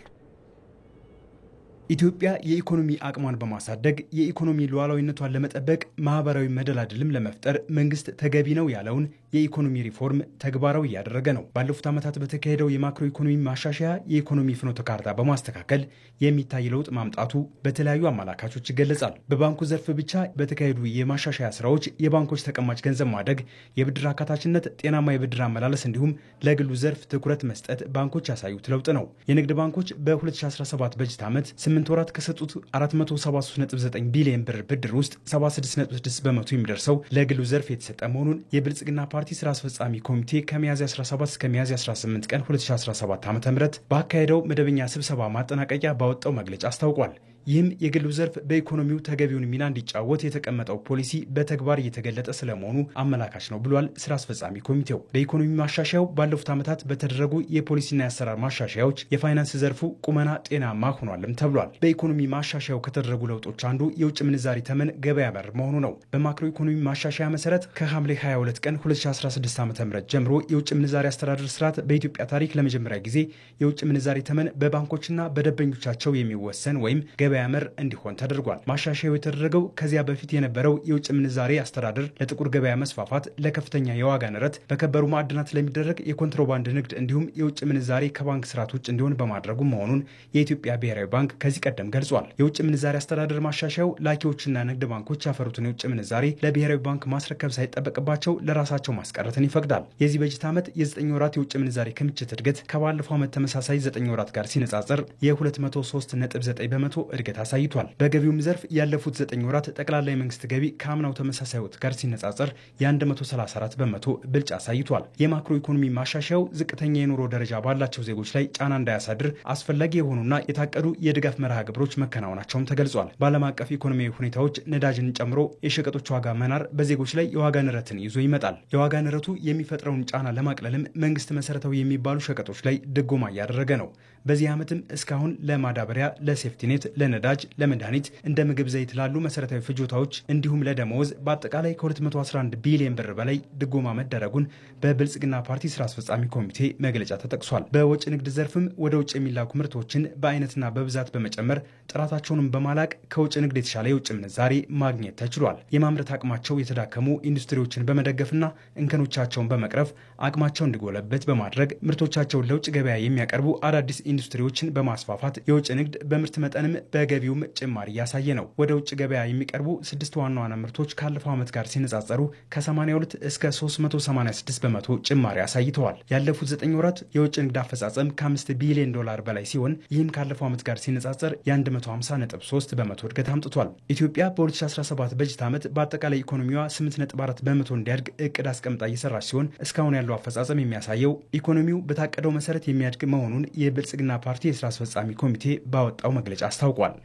ኢትዮጵያ የኢኮኖሚ አቅሟን በማሳደግ የኢኮኖሚ ሉዓላዊነቷን ለመጠበቅ ማህበራዊ መደላድልም ለመፍጠር መንግስት ተገቢ ነው ያለውን የኢኮኖሚ ሪፎርም ተግባራዊ እያደረገ ነው። ባለፉት ዓመታት በተካሄደው የማክሮ ኢኮኖሚ ማሻሻያ የኢኮኖሚ ፍኖተ ካርታ በማስተካከል የሚታይ ለውጥ ማምጣቱ በተለያዩ አመላካቾች ይገለጻል። በባንኩ ዘርፍ ብቻ በተካሄዱ የማሻሻያ ስራዎች የባንኮች ተቀማጭ ገንዘብ ማደግ፣ የብድር አካታችነት፣ ጤናማ የብድር አመላለስ እንዲሁም ለግሉ ዘርፍ ትኩረት መስጠት ባንኮች ያሳዩት ለውጥ ነው። የንግድ ባንኮች በ2017 በጀት ዓመት 8 ወራት ከሰጡት 473.9 ቢሊዮን ብር ብድር ውስጥ 76.6 በመቶ የሚደርሰው ለግሉ ዘርፍ የተሰጠ መሆኑን የብልጽግና ፓርቲ ስራ አስፈጻሚ ኮሚቴ ከሚያዝያ 17 እስከ ሚያዝያ 18 ቀን 2017 ዓ.ም ባካሄደው መደበኛ ስብሰባ ማጠናቀቂያ ባወጣው መግለጫ አስታውቋል። ይህም የግሉ ዘርፍ በኢኮኖሚው ተገቢውን ሚና እንዲጫወት የተቀመጠው ፖሊሲ በተግባር እየተገለጠ ስለመሆኑ አመላካች ነው ብሏል ስራ አስፈጻሚ ኮሚቴው። በኢኮኖሚ ማሻሻያው ባለፉት ዓመታት በተደረጉ የፖሊሲና የአሰራር ማሻሻያዎች የፋይናንስ ዘርፉ ቁመና ጤናማ ሆኗልም ተብሏል። በኢኮኖሚ ማሻሻያው ከተደረጉ ለውጦች አንዱ የውጭ ምንዛሪ ተመን ገበያ መር መሆኑ ነው። በማክሮ ኢኮኖሚ ማሻሻያ መሰረት ከሐምሌ 22 ቀን 2016 ዓ.ም ጀምሮ የውጭ ምንዛሪ አስተዳደር ስርዓት በኢትዮጵያ ታሪክ ለመጀመሪያ ጊዜ የውጭ ምንዛሪ ተመን በባንኮችና በደንበኞቻቸው የሚወሰን ወይም ገበያ መር እንዲሆን ተደርጓል። ማሻሻያው የተደረገው ከዚያ በፊት የነበረው የውጭ ምንዛሬ አስተዳደር ለጥቁር ገበያ መስፋፋት፣ ለከፍተኛ የዋጋ ንረት፣ በከበሩ ማዕድናት ለሚደረግ የኮንትሮባንድ ንግድ እንዲሁም የውጭ ምንዛሬ ከባንክ ስርዓት ውጭ እንዲሆን በማድረጉ መሆኑን የኢትዮጵያ ብሔራዊ ባንክ ከዚህ ቀደም ገልጿል። የውጭ ምንዛሬ አስተዳደር ማሻሻያው ላኪዎችና ንግድ ባንኮች ያፈሩትን የውጭ ምንዛሬ ለብሔራዊ ባንክ ማስረከብ ሳይጠበቅባቸው ለራሳቸው ማስቀረትን ይፈቅዳል። የዚህ በጀት ዓመት የ9 ወራት የውጭ ምንዛሬ ክምችት እድገት ከባለፈው ዓመት ተመሳሳይ 9 ወራት ጋር ሲነጻጸር የ203.9 በመቶ እድገት አሳይቷል። በገቢውም ዘርፍ ያለፉት 9 ወራት ጠቅላላ የመንግስት ገቢ ከአምናው ተመሳሳይ ወቅት ጋር ሲነጻጸር የ134 በመቶ ብልጫ አሳይቷል። የማክሮ ኢኮኖሚ ማሻሻያው ዝቅተኛ የኑሮ ደረጃ ባላቸው ዜጎች ላይ ጫና እንዳያሳድር አስፈላጊ የሆኑና የታቀዱ የድጋፍ መርሃ ግብሮች መከናወናቸውም ተገልጿል። በዓለም አቀፍ ኢኮኖሚያዊ ሁኔታዎች ነዳጅን ጨምሮ የሸቀጦች ዋጋ መናር በዜጎች ላይ የዋጋ ንረትን ይዞ ይመጣል። የዋጋ ንረቱ የሚፈጥረውን ጫና ለማቅለልም መንግስት መሰረታዊ የሚባሉ ሸቀጦች ላይ ድጎማ እያደረገ ነው። በዚህ ዓመትም እስካሁን ለማዳበሪያ፣ ለሴፍቲኔት፣ ለነዳጅ፣ ለመድኃኒት እንደ ምግብ ዘይት ላሉ መሰረታዊ ፍጆታዎች እንዲሁም ለደመወዝ በአጠቃላይ ከ211 ቢሊዮን ብር በላይ ድጎማ መደረጉን በብልጽግና ፓርቲ ስራ አስፈጻሚ ኮሚቴ መግለጫ ተጠቅሷል። በወጪ ንግድ ዘርፍም ወደ ውጭ የሚላኩ ምርቶችን በአይነትና በብዛት በመጨመር ጥራታቸውንም በማላቅ ከውጭ ንግድ የተሻለ የውጭ ምንዛሬ ማግኘት ተችሏል። የማምረት አቅማቸው የተዳከሙ ኢንዱስትሪዎችን በመደገፍና እንከኖቻቸውን በመቅረፍ አቅማቸው እንዲጎለበት በማድረግ ምርቶቻቸውን ለውጭ ገበያ የሚያቀርቡ አዳዲስ ኢንዱስትሪዎችን በማስፋፋት የውጭ ንግድ በምርት መጠንም በገቢውም ጭማሪ እያሳየ ነው። ወደ ውጭ ገበያ የሚቀርቡ 6 ዋና ዋና ምርቶች ካለፈው ዓመት ጋር ሲነጻጸሩ ከ82 እስከ 386 በመቶ ጭማሪ አሳይተዋል። ያለፉት 9 ወራት የውጭ ንግድ አፈጻጸም ከ5 ቢሊዮን ዶላር በላይ ሲሆን ይህም ካለፈው ዓመት ጋር ሲነጻጸር የ150.3 በመቶ እድገት አምጥቷል። ኢትዮጵያ በ2017 በጀት ዓመት በአጠቃላይ ኢኮኖሚዋ 8.4 በመቶ እንዲያድግ እቅድ አስቀምጣ እየሰራች ሲሆን እስካሁን ያለው አፈጻጸም የሚያሳየው ኢኮኖሚው በታቀደው መሰረት የሚያድግ መሆኑን የብልጽግና ፓርቲ የስራ አስፈጻሚ ኮሚቴ ባወጣው መግለጫ አስታውቋል።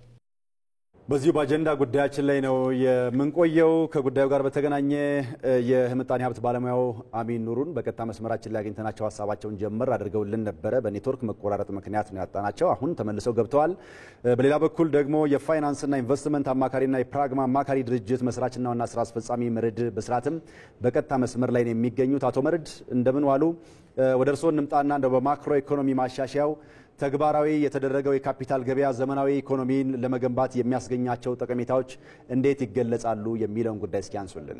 በዚሁ በአጀንዳ ጉዳያችን ላይ ነው የምንቆየው። ከጉዳዩ ጋር በተገናኘ የምጣኔ ሀብት ባለሙያው አሚን ኑሩን በቀጥታ መስመራችን ላይ አግኝተናቸው ሀሳባቸውን ጀመር አድርገውልን ነበረ። በኔትወርክ መቆራረጥ ምክንያት ነው ያጣናቸው። አሁን ተመልሰው ገብተዋል። በሌላ በኩል ደግሞ የፋይናንስና ኢንቨስትመንት አማካሪና የፕራግማ አማካሪ ድርጅት መስራችና ዋና ስራ አስፈጻሚ መርድ በስርዓትም በቀጥታ መስመር ላይ ነው የሚገኙት። አቶ መርድ እንደምን ዋሉ? ወደ እርስዎ እንምጣና እንደው በማክሮ ኢኮኖሚ ማሻሻያው ተግባራዊ የተደረገው የካፒታል ገበያ ዘመናዊ ኢኮኖሚን ለመገንባት የሚያስገኛቸው ጠቀሜታዎች እንዴት ይገለጻሉ የሚለውን ጉዳይ እስኪ አንሱልን።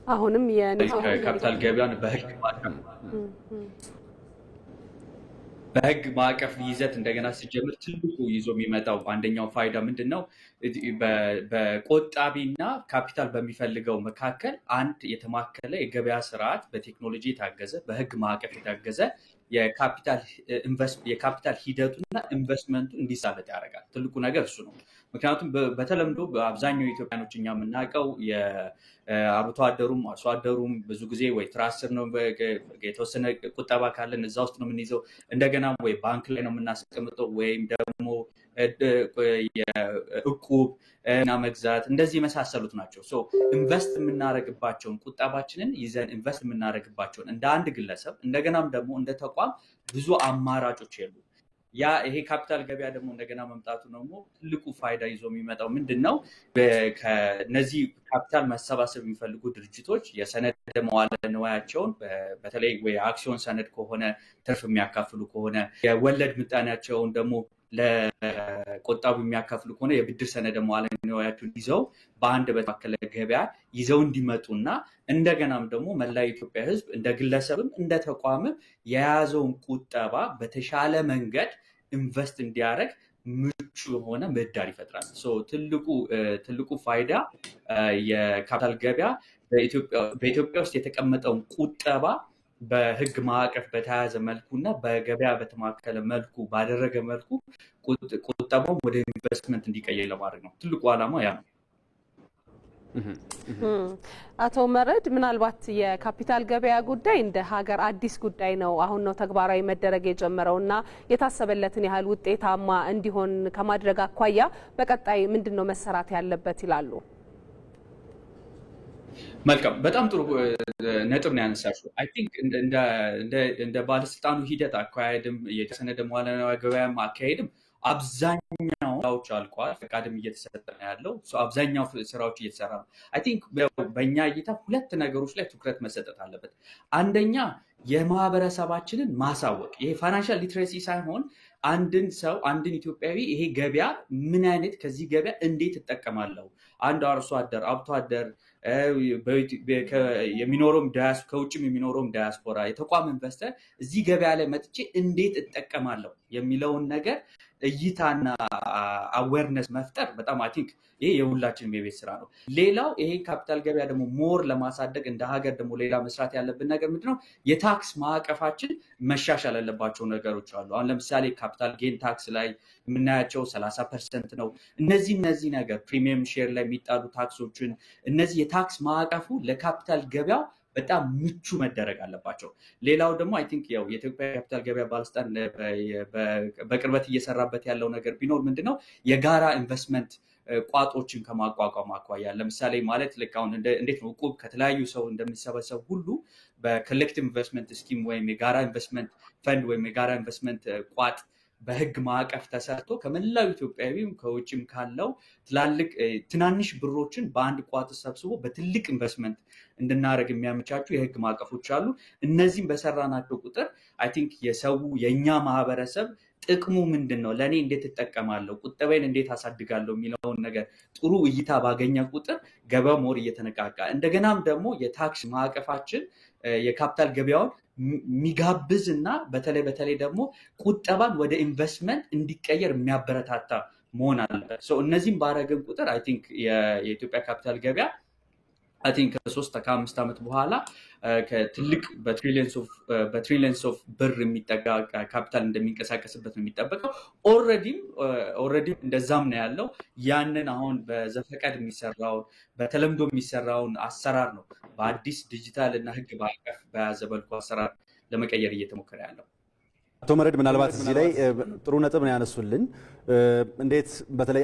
አሁንም የካፒታል ገበያን በህግ ማዕቀፍ በህግ ማዕቀፍ ይዘት እንደገና ሲጀምር ትልቁ ይዞ የሚመጣው አንደኛው ፋይዳ ምንድነው? በቆጣቢና ካፒታል በሚፈልገው መካከል አንድ የተማከለ የገበያ ስርዓት በቴክኖሎጂ የታገዘ በህግ ማዕቀፍ የታገዘ የካፒታል ሂደቱና ኢንቨስትመንቱ እንዲሳለጥ ያደርጋል። ትልቁ ነገር እሱ ነው። ምክንያቱም በተለምዶ በአብዛኛው ኢትዮጵያኖች እኛ የምናውቀው የአርብቶ አደሩም አርሶ አደሩም ብዙ ጊዜ ወይ ትራስር ነው የተወሰነ ቁጠባ ካለን እዛ ውስጥ ነው የምንይዘው። እንደገና ወይ ባንክ ላይ ነው የምናስቀምጠው ወይም ደግሞ እቁብ እና መግዛት እንደዚህ የመሳሰሉት ናቸው። ሶ ኢንቨስት የምናደርግባቸውን ቁጠባችንን ይዘን ኢንቨስት የምናደርግባቸውን እንደ አንድ ግለሰብ እንደገናም ደግሞ እንደ ተቋም ብዙ አማራጮች የሉ። ይሄ ካፒታል ገበያ ደግሞ እንደገና መምጣቱ ደግሞ ትልቁ ፋይዳ ይዞ የሚመጣው ምንድነው? ከነዚህ ካፒታል መሰባሰብ የሚፈልጉ ድርጅቶች የሰነድ መዋለ ንዋያቸውን በተለይ ወይ አክሲዮን ሰነድ ከሆነ ትርፍ የሚያካፍሉ ከሆነ የወለድ ምጣኔያቸውን ደግሞ ለቆጣቡ የሚያካፍሉ ከሆነ የብድር ሰነድ መዋለ ንዋያቸውን ይዘው በአንድ በተማከለ ገበያ ይዘው እንዲመጡና እንደገናም ደግሞ መላ ኢትዮጵያ ሕዝብ እንደ ግለሰብም እንደ ተቋምም የያዘውን ቁጠባ በተሻለ መንገድ ኢንቨስት እንዲያደርግ ምቹ የሆነ ምህዳር ይፈጥራል። ትልቁ ፋይዳ የካፒታል ገበያ በኢትዮጵያ ውስጥ የተቀመጠውን ቁጠባ በህግ ማዕቀፍ በተያያዘ መልኩና በገበያ በተማከለ መልኩ ባደረገ መልኩ ቁጠባው ወደ ኢንቨስትመንት እንዲቀየር ለማድረግ ነው። ትልቁ ዓላማ ያ ነው። አቶ መረድ ምናልባት የካፒታል ገበያ ጉዳይ እንደ ሀገር አዲስ ጉዳይ ነው። አሁን ነው ተግባራዊ መደረግ የጀመረውና የታሰበለትን ያህል ውጤታማ እንዲሆን ከማድረግ አኳያ በቀጣይ ምንድነው መሰራት ያለበት ይላሉ? መልካም፣ በጣም ጥሩ ነጥብ ነው ያነሳሽው። አይ ቲንክ እንደ ባለስልጣኑ ሂደት አካሄድም የሰነድ መዋለ ንዋይ ገበያም አካሄድም አብዛኛው ስራዎች አልቋል። ፈቃድም እየተሰጠ ነው ያለው። አብዛኛው ስራዎች እየተሰራ ነው። አይ ቲንክ በእኛ እይታ ሁለት ነገሮች ላይ ትኩረት መሰጠት አለበት። አንደኛ የማህበረሰባችንን ማሳወቅ። ይሄ ፋይናንሻል ሊትሬሲ ሳይሆን አንድን ሰው አንድን ኢትዮጵያዊ ይሄ ገበያ ምን አይነት ከዚህ ገበያ እንዴት እጠቀማለሁ፣ አንድ አርሶ አደር አብቶ አደር የሚኖረውም ከውጭም የሚኖረውም ዳያስፖራ የተቋም ኢንቨስተር እዚህ ገበያ ላይ መጥቼ እንዴት እጠቀማለሁ የሚለውን ነገር እይታና አዌርነስ መፍጠር በጣም አይ ቲንክ ይሄ የሁላችንም የቤት ስራ ነው። ሌላው ይሄ ካፒታል ገበያ ደግሞ ሞር ለማሳደግ እንደ ሀገር ደግሞ ሌላ መስራት ያለብን ነገር ምንድነው? የታክስ ማዕቀፋችን መሻሻል ያለባቸው ነገሮች አሉ። አሁን ለምሳሌ ካፒታል ጌን ታክስ ላይ የምናያቸው 30% ነው። እነዚህ ነገር ፕሪሚየም ሼር ላይ የሚጣሉ ታክሶችን እነዚህ የታክስ ማዕቀፉ ለካፒታል ገበያው በጣም ምቹ መደረግ አለባቸው። ሌላው ደግሞ አይ ቲንክ ያው የኢትዮጵያ ካፒታል ገበያ ባለስልጣን በቅርበት እየሰራበት ያለው ነገር ቢኖር ምንድነው የጋራ ኢንቨስትመንት ቋጦችን ከማቋቋም አኳያ ለምሳሌ ማለት ልክ አሁን እንዴት ነው እቁብ ከተለያዩ ሰው እንደሚሰበሰብ ሁሉ በኮሌክቲቭ ኢንቨስትመንት ስኪም ወይም የጋራ ኢንቨስትመንት ፈንድ ወይም የጋራ ኢንቨስትመንት ቋጥ በህግ ማዕቀፍ ተሰርቶ ከመላው ኢትዮጵያዊም ከውጭም ካለው ትናንሽ ብሮችን በአንድ ቋጥ ሰብስቦ በትልቅ ኢንቨስትመንት እንድናደርግ የሚያመቻቹ የህግ ማዕቀፎች አሉ። እነዚህም በሰራናቸው ቁጥር አይ ቲንክ የኛ ማህበረሰብ ጥቅሙ ምንድነው፣ ለኔ እንዴት እጠቀማለሁ፣ ቁጠባዬን እንዴት አሳድጋለሁ የሚለውን ነገር ጥሩ እይታ ባገኘ ቁጥር ገበያው ሞር እየተነቃቃ እንደገናም ደግሞ የታክስ ማዕቀፋችን የካፒታል ገበያውን የሚጋብዝ እና በተለይ ደግሞ ቁጠባን ወደ ኢንቨስትመንት እንዲቀየር የሚያበረታታ መሆን አለበት። እነዚህም ባረግን ቁጥር አይ ቲንክ የኢትዮጵያ ካፒታል ገበያ አይ ቲንክ ከ3-5 ዓመት በኋላ ከትልቅ በትሪሊየንስ ኦፍ ብር የሚጠጋ ካፒታል እንደሚንቀሳቀስበት ነው የሚጠበቀው። ኦልሬዲ እንደዛም ነው ያለው። ያንን አሁን በዘፈቀድ የሚሰራውን በተለምዶ የሚሰራውን አሰራር ነው በአዲስ ዲጂታል እና ህግ ማዕቀፍ በያዘ መልኩ አሰራር ለመቀየር እየተሞከረ ያለው። አቶ መረድ ምናልባት እዚህ ላይ ጥሩ ነጥብ ነው ያነሱልን። እንዴት በተለይ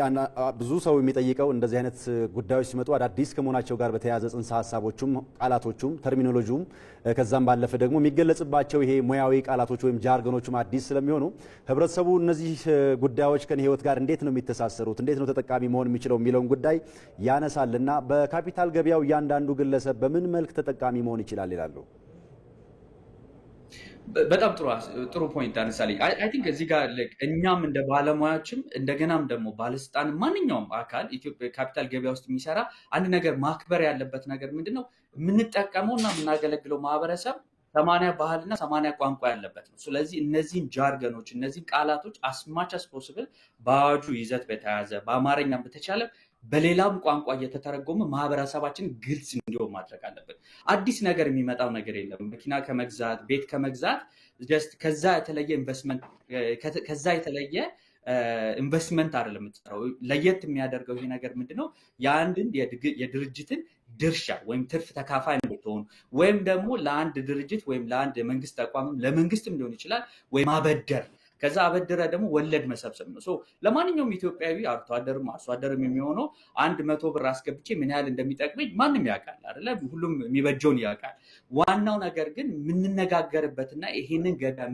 ብዙ ሰው የሚጠይቀው እንደዚህ አይነት ጉዳዮች ሲመጡ አዳዲስ ከመሆናቸው ጋር በተያያዘ ጽንሰ ሀሳቦቹም ቃላቶቹም ተርሚኖሎጂውም ከዛም ባለፈ ደግሞ የሚገለጽባቸው ይሄ ሙያዊ ቃላቶች ወይም ጃርገኖቹም አዲስ ስለሚሆኑ ህብረተሰቡ እነዚህ ጉዳዮች ከኔ ህይወት ጋር እንዴት ነው የሚተሳሰሩት፣ እንዴት ነው ተጠቃሚ መሆን የሚችለው የሚለውን ጉዳይ ያነሳልና በካፒታል ገበያው እያንዳንዱ ግለሰብ በምን መልክ ተጠቃሚ መሆን ይችላል ይላሉ? በጣም ጥሩ ፖይንት አነሳልኝ። አይ ቲንክ እዚህ ጋር እኛም እንደ ባለሙያዎችም እንደገናም ደግሞ ባለስልጣን ማንኛውም አካል ኢትዮጵያ ካፒታል ገበያ ውስጥ የሚሰራ አንድ ነገር ማክበር ያለበት ነገር ምንድነው? የምንጠቀመውና የምናገለግለው ማህበረሰብ 80 ባህልና 80 ቋንቋ ያለበት ነው። ስለዚህ እነዚህን ጃርገኖች እነዚህን ቃላቶች as much as possible በአዋጁ ይዘት በተያዘ በአማርኛም በተቻለ በሌላም ቋንቋ እየተተረጎመ ማህበረሰባችን ግልጽ እንዲሆን ማድረግ አለበት። አዲስ ነገር የሚመጣው ነገር የለም። መኪና ከመግዛት ቤት ከመግዛት just ከዛ የተለየ ኢንቨስትመንት አይደለም የምትሰራው። ለየት የሚያደርገው ይሄ ነገር ምንድነው? የአንድን የድርጅትን ድርሻ ወይም ትርፍ ተካፋይ እንድትሆን ወይም ደግሞ ለአንድ ድርጅት ወይም ለአንድ የመንግስት ተቋም ለመንግስትም ሊሆን ይችላል ወይ ማበደር ከዛ አበደረ ደግሞ ወለድ መሰብሰብ ነው። ለማንኛውም ኢትዮጵያዊ አርሶ አደርም አርሶ አደርም የሚሆነው 100 ብር አስገብቼ ምን ያህል እንደሚጠቅመኝ ማንም ያውቃል አይደለ? ሁሉም የሚበጀውን ያውቃል። ዋናው ነገር ግን የምንነጋገርበትና ይሄንን ገበያ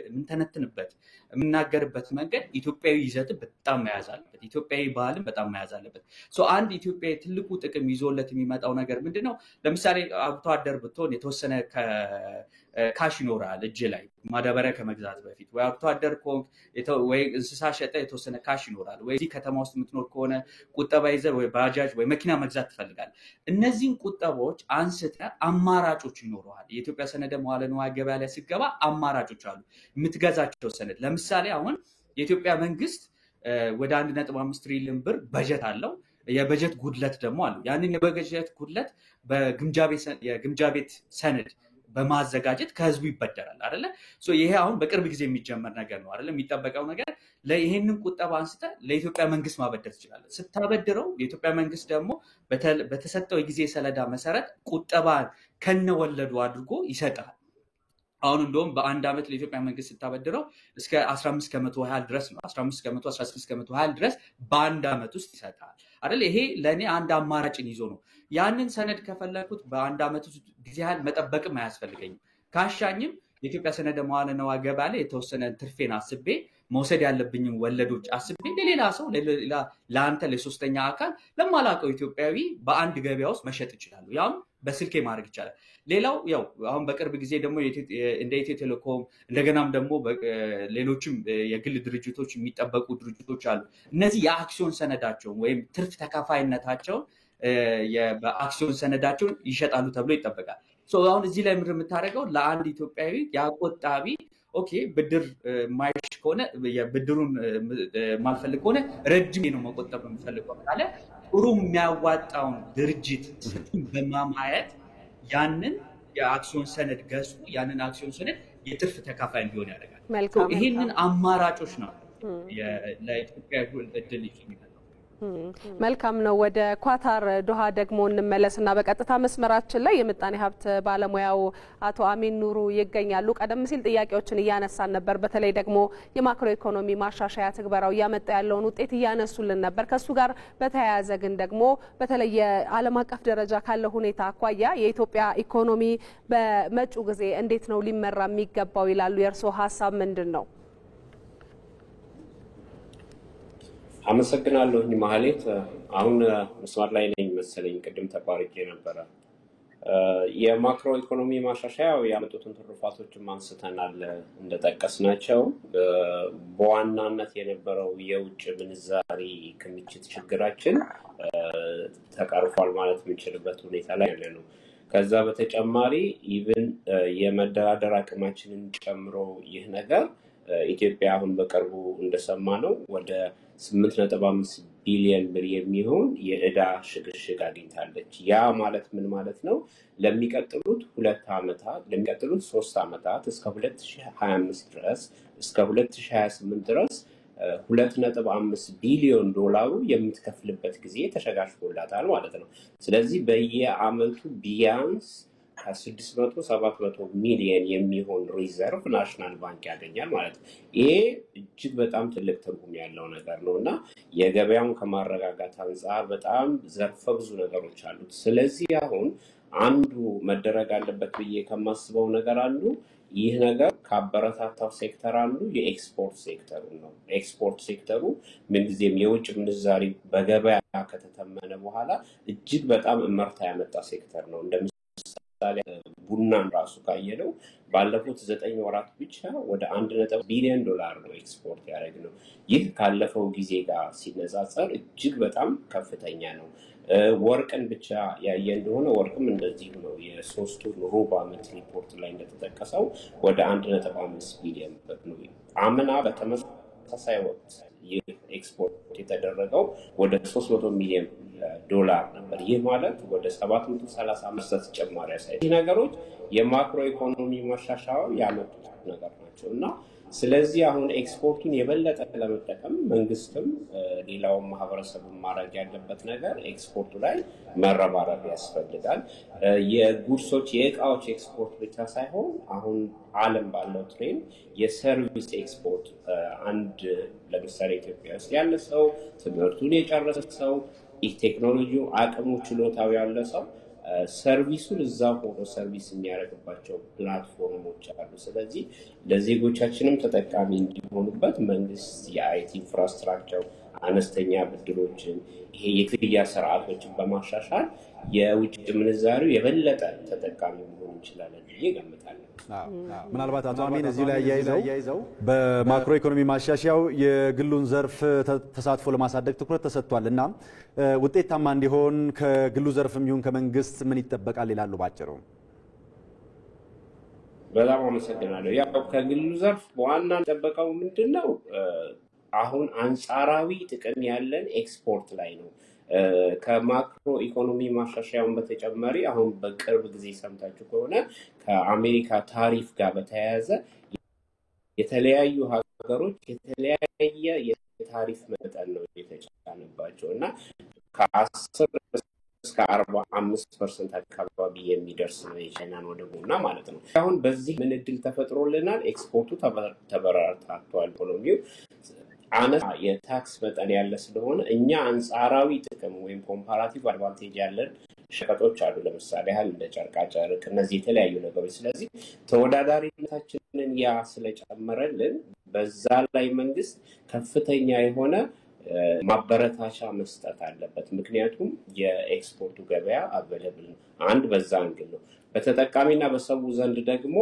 የምንተነትንበት የምናገርበት መንገድ ኢትዮጵያዊ ይዘት በጣም መያዝ አለበት። ኢትዮጵያዊ ባህልም በጣም መያዝ አለበት። አንድ ኢትዮጵያዊ ትልቁ ጥቅም ይዞለት የሚመጣው ነገር ምንድነው? ለምሳሌ አርሶ አደር ብትሆን የተወሰነ ካሽ ይኖራል እጅ ላይ ማዳበሪያ ከመግዛት በፊት ወይ አርሶ አደር ኮንክ ወይ እንስሳ ሸጠ የተወሰነ ካሽ ይኖራል ወይ እዚህ ከተማ ውስጥ የምትኖር ከሆነ ቁጠባ ይዘህ ወይ ባጃጅ ወይ መኪና መግዛት ትፈልጋለህ። እነዚህን ቁጠባዎች አንስተህ አማራጮች ይኖረዋል። የኢትዮጵያ ሰነደ መዋለ ንዋይ ገበያ ላይ ሲገባ አማራጮች አሉ የምትገዛቸው ሰነድ። ለምሳሌ አሁን የኢትዮጵያ መንግስት ወደ 1.5 ትሪሊዮን ብር በጀት አለው። የበጀት ጉድለት ደግሞ አለው። ያንን የበጀት ጉድለት የግምጃ ቤት ሰነድ በማዘጋጀት ከህዝቡ ይበደራል አይደለ? ይሄ አሁን በቅርብ ጊዜ የሚጀመር ነገር ነው አይደለ? የሚጠበቀው ነገር ለይሄንን ቁጠባ አንስተ ለኢትዮጵያ መንግስት ማበደር ይችላል። ስታበድረው የኢትዮጵያ መንግስት ደግሞ በተሰጠው የጊዜ ሰሌዳ መሰረት ቁጠባ ከነወለዱ አድርጎ ይሰጣል። አሁን እንደውም በአንድ አመት ለኢትዮጵያ መንግስት ስታበድረው እስከ 15% ያህል ድረስ ነው 15% 16% ያህል ድረስ በአንድ አመት ውስጥ ይሰጣል አይደል? ይሄ ለኔ አንድ አማራጭን ይዞ ነው። ያንን ሰነድ ከፈለኩት በአንድ አመት ውስጥ ጊዜ ያህል መጠበቅም አያስፈልገኝም። ካሻኝም የኢትዮጵያ ሰነደ መዋለ ንዋይ ገበያ ላይ የተወሰነ ትርፌን አስቤ መውሰድ ያለብኝም ወለዶች አስቤ ለሌላ ሰው ለአንተ ለሶስተኛ አካል ለማላውቀው ኢትዮጵያዊ በአንድ ገበያ ውስጥ መሸጥ ይችላል። ያም በስልኬ ማድረግ ይቻላል። ሌላው ያው አሁን በቅርብ ጊዜ ደግሞ እንደ ኢትዮ ቴሌኮም እንደገናም ደግሞ ሌሎችም የግል ድርጅቶች የሚጠበቁ ድርጅቶች አሉ። እነዚህ የአክሲዮን ሰነዳቸውን ወይም ትርፍ ተካፋይነታቸውን በአክሲዮን ሰነዳቸውን ይሸጣሉ ተብሎ ይጠበቃል። አሁን እዚህ ላይ ምንድን የምታደርገው ለአንድ ኢትዮጵያዊ ያቆጣቢ ኦኬ ብድር ማይሽ ከሆነ የብድሩን ማልፈልግ ከሆነ ረጅም ነው መቆጠብ የምፈልገው ካለ ጥሩ የሚያዋጣውን ድርጅት በማማየት ያንን የአክሲዮን ሰነድ ገዝቶ ያንን አክሲዮን ሰነድ የትርፍ ተካፋይ እንዲሆን ያደርጋል። ይሄንን አማራጮች ነው ለኢትዮጵያ እድል ይችላል። መልካም ነው። ወደ ኳታር ዶሃ ደግሞ እንመለስና በቀጥታ መስመራችን ላይ የምጣኔ ሀብት ባለሙያው አቶ አሚን ኑሩ ይገኛሉ። ቀደም ሲል ጥያቄዎችን እያነሳን ነበር። በተለይ ደግሞ የማክሮ ኢኮኖሚ ማሻሻያ ትግበራው እያመጣ ያለውን ውጤት እያነሱልን ነበር። ከሱ ጋር በተያያዘ ግን ደግሞ በተለይ ዓለም አቀፍ ደረጃ ካለው ሁኔታ አኳያ የኢትዮጵያ ኢኮኖሚ በመጪው ጊዜ እንዴት ነው ሊመራ የሚገባው ይላሉ? የእርስዎ ሀሳብ ምንድን ነው? አመሰግናለሁ ማህሌት። አሁን መስመር ላይ ነኝ መሰለኝ፣ ቅድም ተቋርጬ ነበረ። የማክሮ ኢኮኖሚ ማሻሻያው ያመጡትን ትሩፋቶችን አንስተናል እንደጠቀስናቸው። በዋናነት የነበረው የውጭ ምንዛሪ ክምችት ችግራችን ተቀርፏል ማለት የምንችልበት ሁኔታ ላይ ያለ ነው። ከዛ በተጨማሪ ኢቭን የመደራደር አቅማችንን ጨምሮ ይህ ነገር ኢትዮጵያ አሁን በቅርቡ እንደሰማነው ወደ 8.5 ቢሊዮን ብር የሚሆን የዕዳ ሽግሽግ አግኝታለች። ያ ማለት ምን ማለት ነው? ለሚቀጥሉት 3 ዓመታት እስከ 2025 ድረስ እስከ 2028 ድረስ 2.5 ቢሊዮን ዶላሩ የምትከፍልበት ጊዜ ተሸጋሽጎላታል ማለት ነው። ስለዚህ በየአመቱ ቢያንስ ከ600-700 ሚሊዮን የሚሆን ሪዘርቭ ናሽናል ባንክ ያገኛል ማለት ነው። ይሄ እጅግ በጣም ትልቅ ትርጉም ያለው ነገር ነው እና የገበያውን ከማረጋጋት አንጻር በጣም ዘርፈ ብዙ ነገሮች አሉት። ስለዚህ አሁን አንዱ መደረግ አለበት ብዬ ከማስበው ነገር አንዱ ይህ ነገር ካበረታታው ሴክተር አንዱ የኤክስፖርት ሴክተሩ ነው። ኤክስፖርት ሴክተሩ ምንጊዜም የውጭ ምንዛሪ በገበያ ከተተመነ በኋላ እጅግ በጣም እመርታ ያመጣ ሴክተር ነው። ለምሳሌ ቡናን ራሱ ካየነው ባለፉት 9 ወራት ብቻ ወደ 1 ቢሊዮን ዶላር ነው ኤክስፖርት ያደረግነው። ይህ ካለፈው ጊዜ ጋር ሲነጻጸር እጅግ በጣም ከፍተኛ ነው። ወርቅን ብቻ ያየ እንደሆነ ወርቅም እንደዚሁ ነው። የሶስቱ ሩብ ዓመት ሪፖርት ላይ እንደተጠቀሰው ወደ 1.5 ቢሊዮን ብር ነው። አምና በተመሳሳይ ወቅት ይህ ኤክስፖርት የተደረገው ወደ 300 ሚሊዮን ዶላር ነበር። ይህ ማለት ወደ 735 ተጨማሪ ያሳይ ነገሮች የማክሮ ኢኮኖሚ ማሻሻያው ያመጡት ነገር ናቸው እና ስለዚህ አሁን ኤክስፖርቱን የበለጠ ለመጠቀም መንግስትም ሌላውን ማህበረሰብ ማድረግ ያለበት ነገር ኤክስፖርቱ ላይ መረባረብ ያስፈልጋል። የጉድሶች የእቃዎች ኤክስፖርት ብቻ ሳይሆን አሁን ዓለም ባለው ትሬንድ የሰርቪስ ኤክስፖርት አንድ ለምሳሌ ኢትዮጵያ ውስጥ ያለ ሰው ትምህርቱን የጨረሰ ሰው ቴክኖሎጂው አቅሙ ችሎታው ያለ ሰው ሰርቪሱን እዛ ሆኖ ሰርቪስ የሚያደርግባቸው ፕላትፎርሞች አሉ። ስለዚህ ለዜጎቻችንም ተጠቃሚ እንዲሆኑበት መንግስት የአይቲ ኢንፍራስትራክቸር አነስተኛ ብድሮችን ይሄ የክፍያ ስርዓቶችን በማሻሻል የውጭ ምንዛሪው የበለጠ ተጠቃሚ መሆን እንችላለን ብዬ ገምታለሁ። ምናልባት አቶ አሚን እዚህ ላይ ያይዘው በማክሮ ኢኮኖሚ ማሻሻያው የግሉን ዘርፍ ተሳትፎ ለማሳደግ ትኩረት ተሰጥቷል እና ውጤታማ እንዲሆን ከግሉ ዘርፍም ይሁን ከመንግስት ምን ይጠበቃል ይላሉ ባጭሩ? በጣም አመሰግናለሁ። ያው ከግሉ ዘርፍ በዋና የሚጠበቀው ምንድነው? አሁን አንጻራዊ ጥቅም ያለን ኤክስፖርት ላይ ነው። ከማክሮ ኢኮኖሚ ማሻሻያውን በተጨማሪ አሁን በቅርብ ጊዜ ሰምታችሁ ከሆነ ከአሜሪካ ታሪፍ ጋር በተያያዘ የተለያዩ ሀገሮች የተለያየ የታሪፍ መጠን ነው የተጫነባቸው እና ከ10 እስከ 45% አካባቢ የሚደርስ ነው የቻይናን ወደ ቡና ማለት ነው። አሁን በዚህ ምን እድል ተፈጥሮልናል? ኤክስፖርቱ ተበራርታቷል። ኢኮኖሚው አነስ የታክስ መጠን ያለ ስለሆነ እኛ አንጻራዊ ጥቅም ወይም ኮምፓራቲቭ አድቫንቴጅ ያለን ሸቀጦች አሉ። ለምሳሌ ያህል እንደ ጨርቃ ጨርቅ እነዚህ የተለያዩ ነገሮች። ስለዚህ ተወዳዳሪነታችንን ያ ስለጨመረልን በዛ ላይ መንግስት ከፍተኛ የሆነ ማበረታቻ መስጠት አለበት። ምክንያቱም የኤክስፖርቱ ገበያ አቬለብል ነው። አንድ በዛ አንግል ነው። በተጠቃሚና በሰው ዘንድ ደግሞ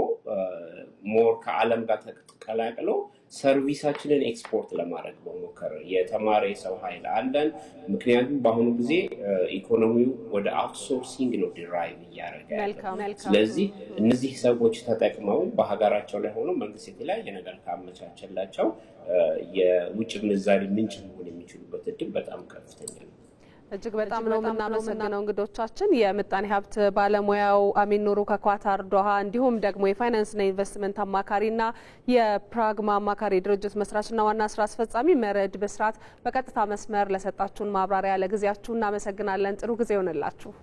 ሞር ከዓለም ጋር ተቀላቅሎ ሰርቪሳችንን ኤክስፖርት ለማድረግ በሞከር የተማረ የሰው ኃይል አለን። ምክንያቱም በአሁኑ ጊዜ ኢኮኖሚው ወደ አውትሶርሲንግ ነው ዲራይቭ እያደረገ ያለው። ስለዚህ እነዚህ ሰዎች ተጠቅመው በሀገራቸው ላይ ሆኖ መንግስት የተለያየ ነገር ካመቻቸላቸው የውጭ ምንዛሪ ምንጭ መሆን የሚችሉበት እድል በጣም ከፍተኛ ነው። እጅግ በጣም ነው የምናመሰግነው እንግዶቻችን የምጣኔ ሀብት ባለሙያው አሚን ኑሩ ከኳታር ዶሃ፣ እንዲሁም ደግሞ የፋይናንስና ኢንቨስትመንት አማካሪና የፕራግማ አማካሪ ድርጅት መስራችና ዋና ስራ አስፈጻሚ መረድ ብስራት በቀጥታ መስመር ለሰጣችሁን ማብራሪያ ለጊዜያችሁ እናመሰግናለን። ጥሩ ጊዜ ይሆንላችሁ።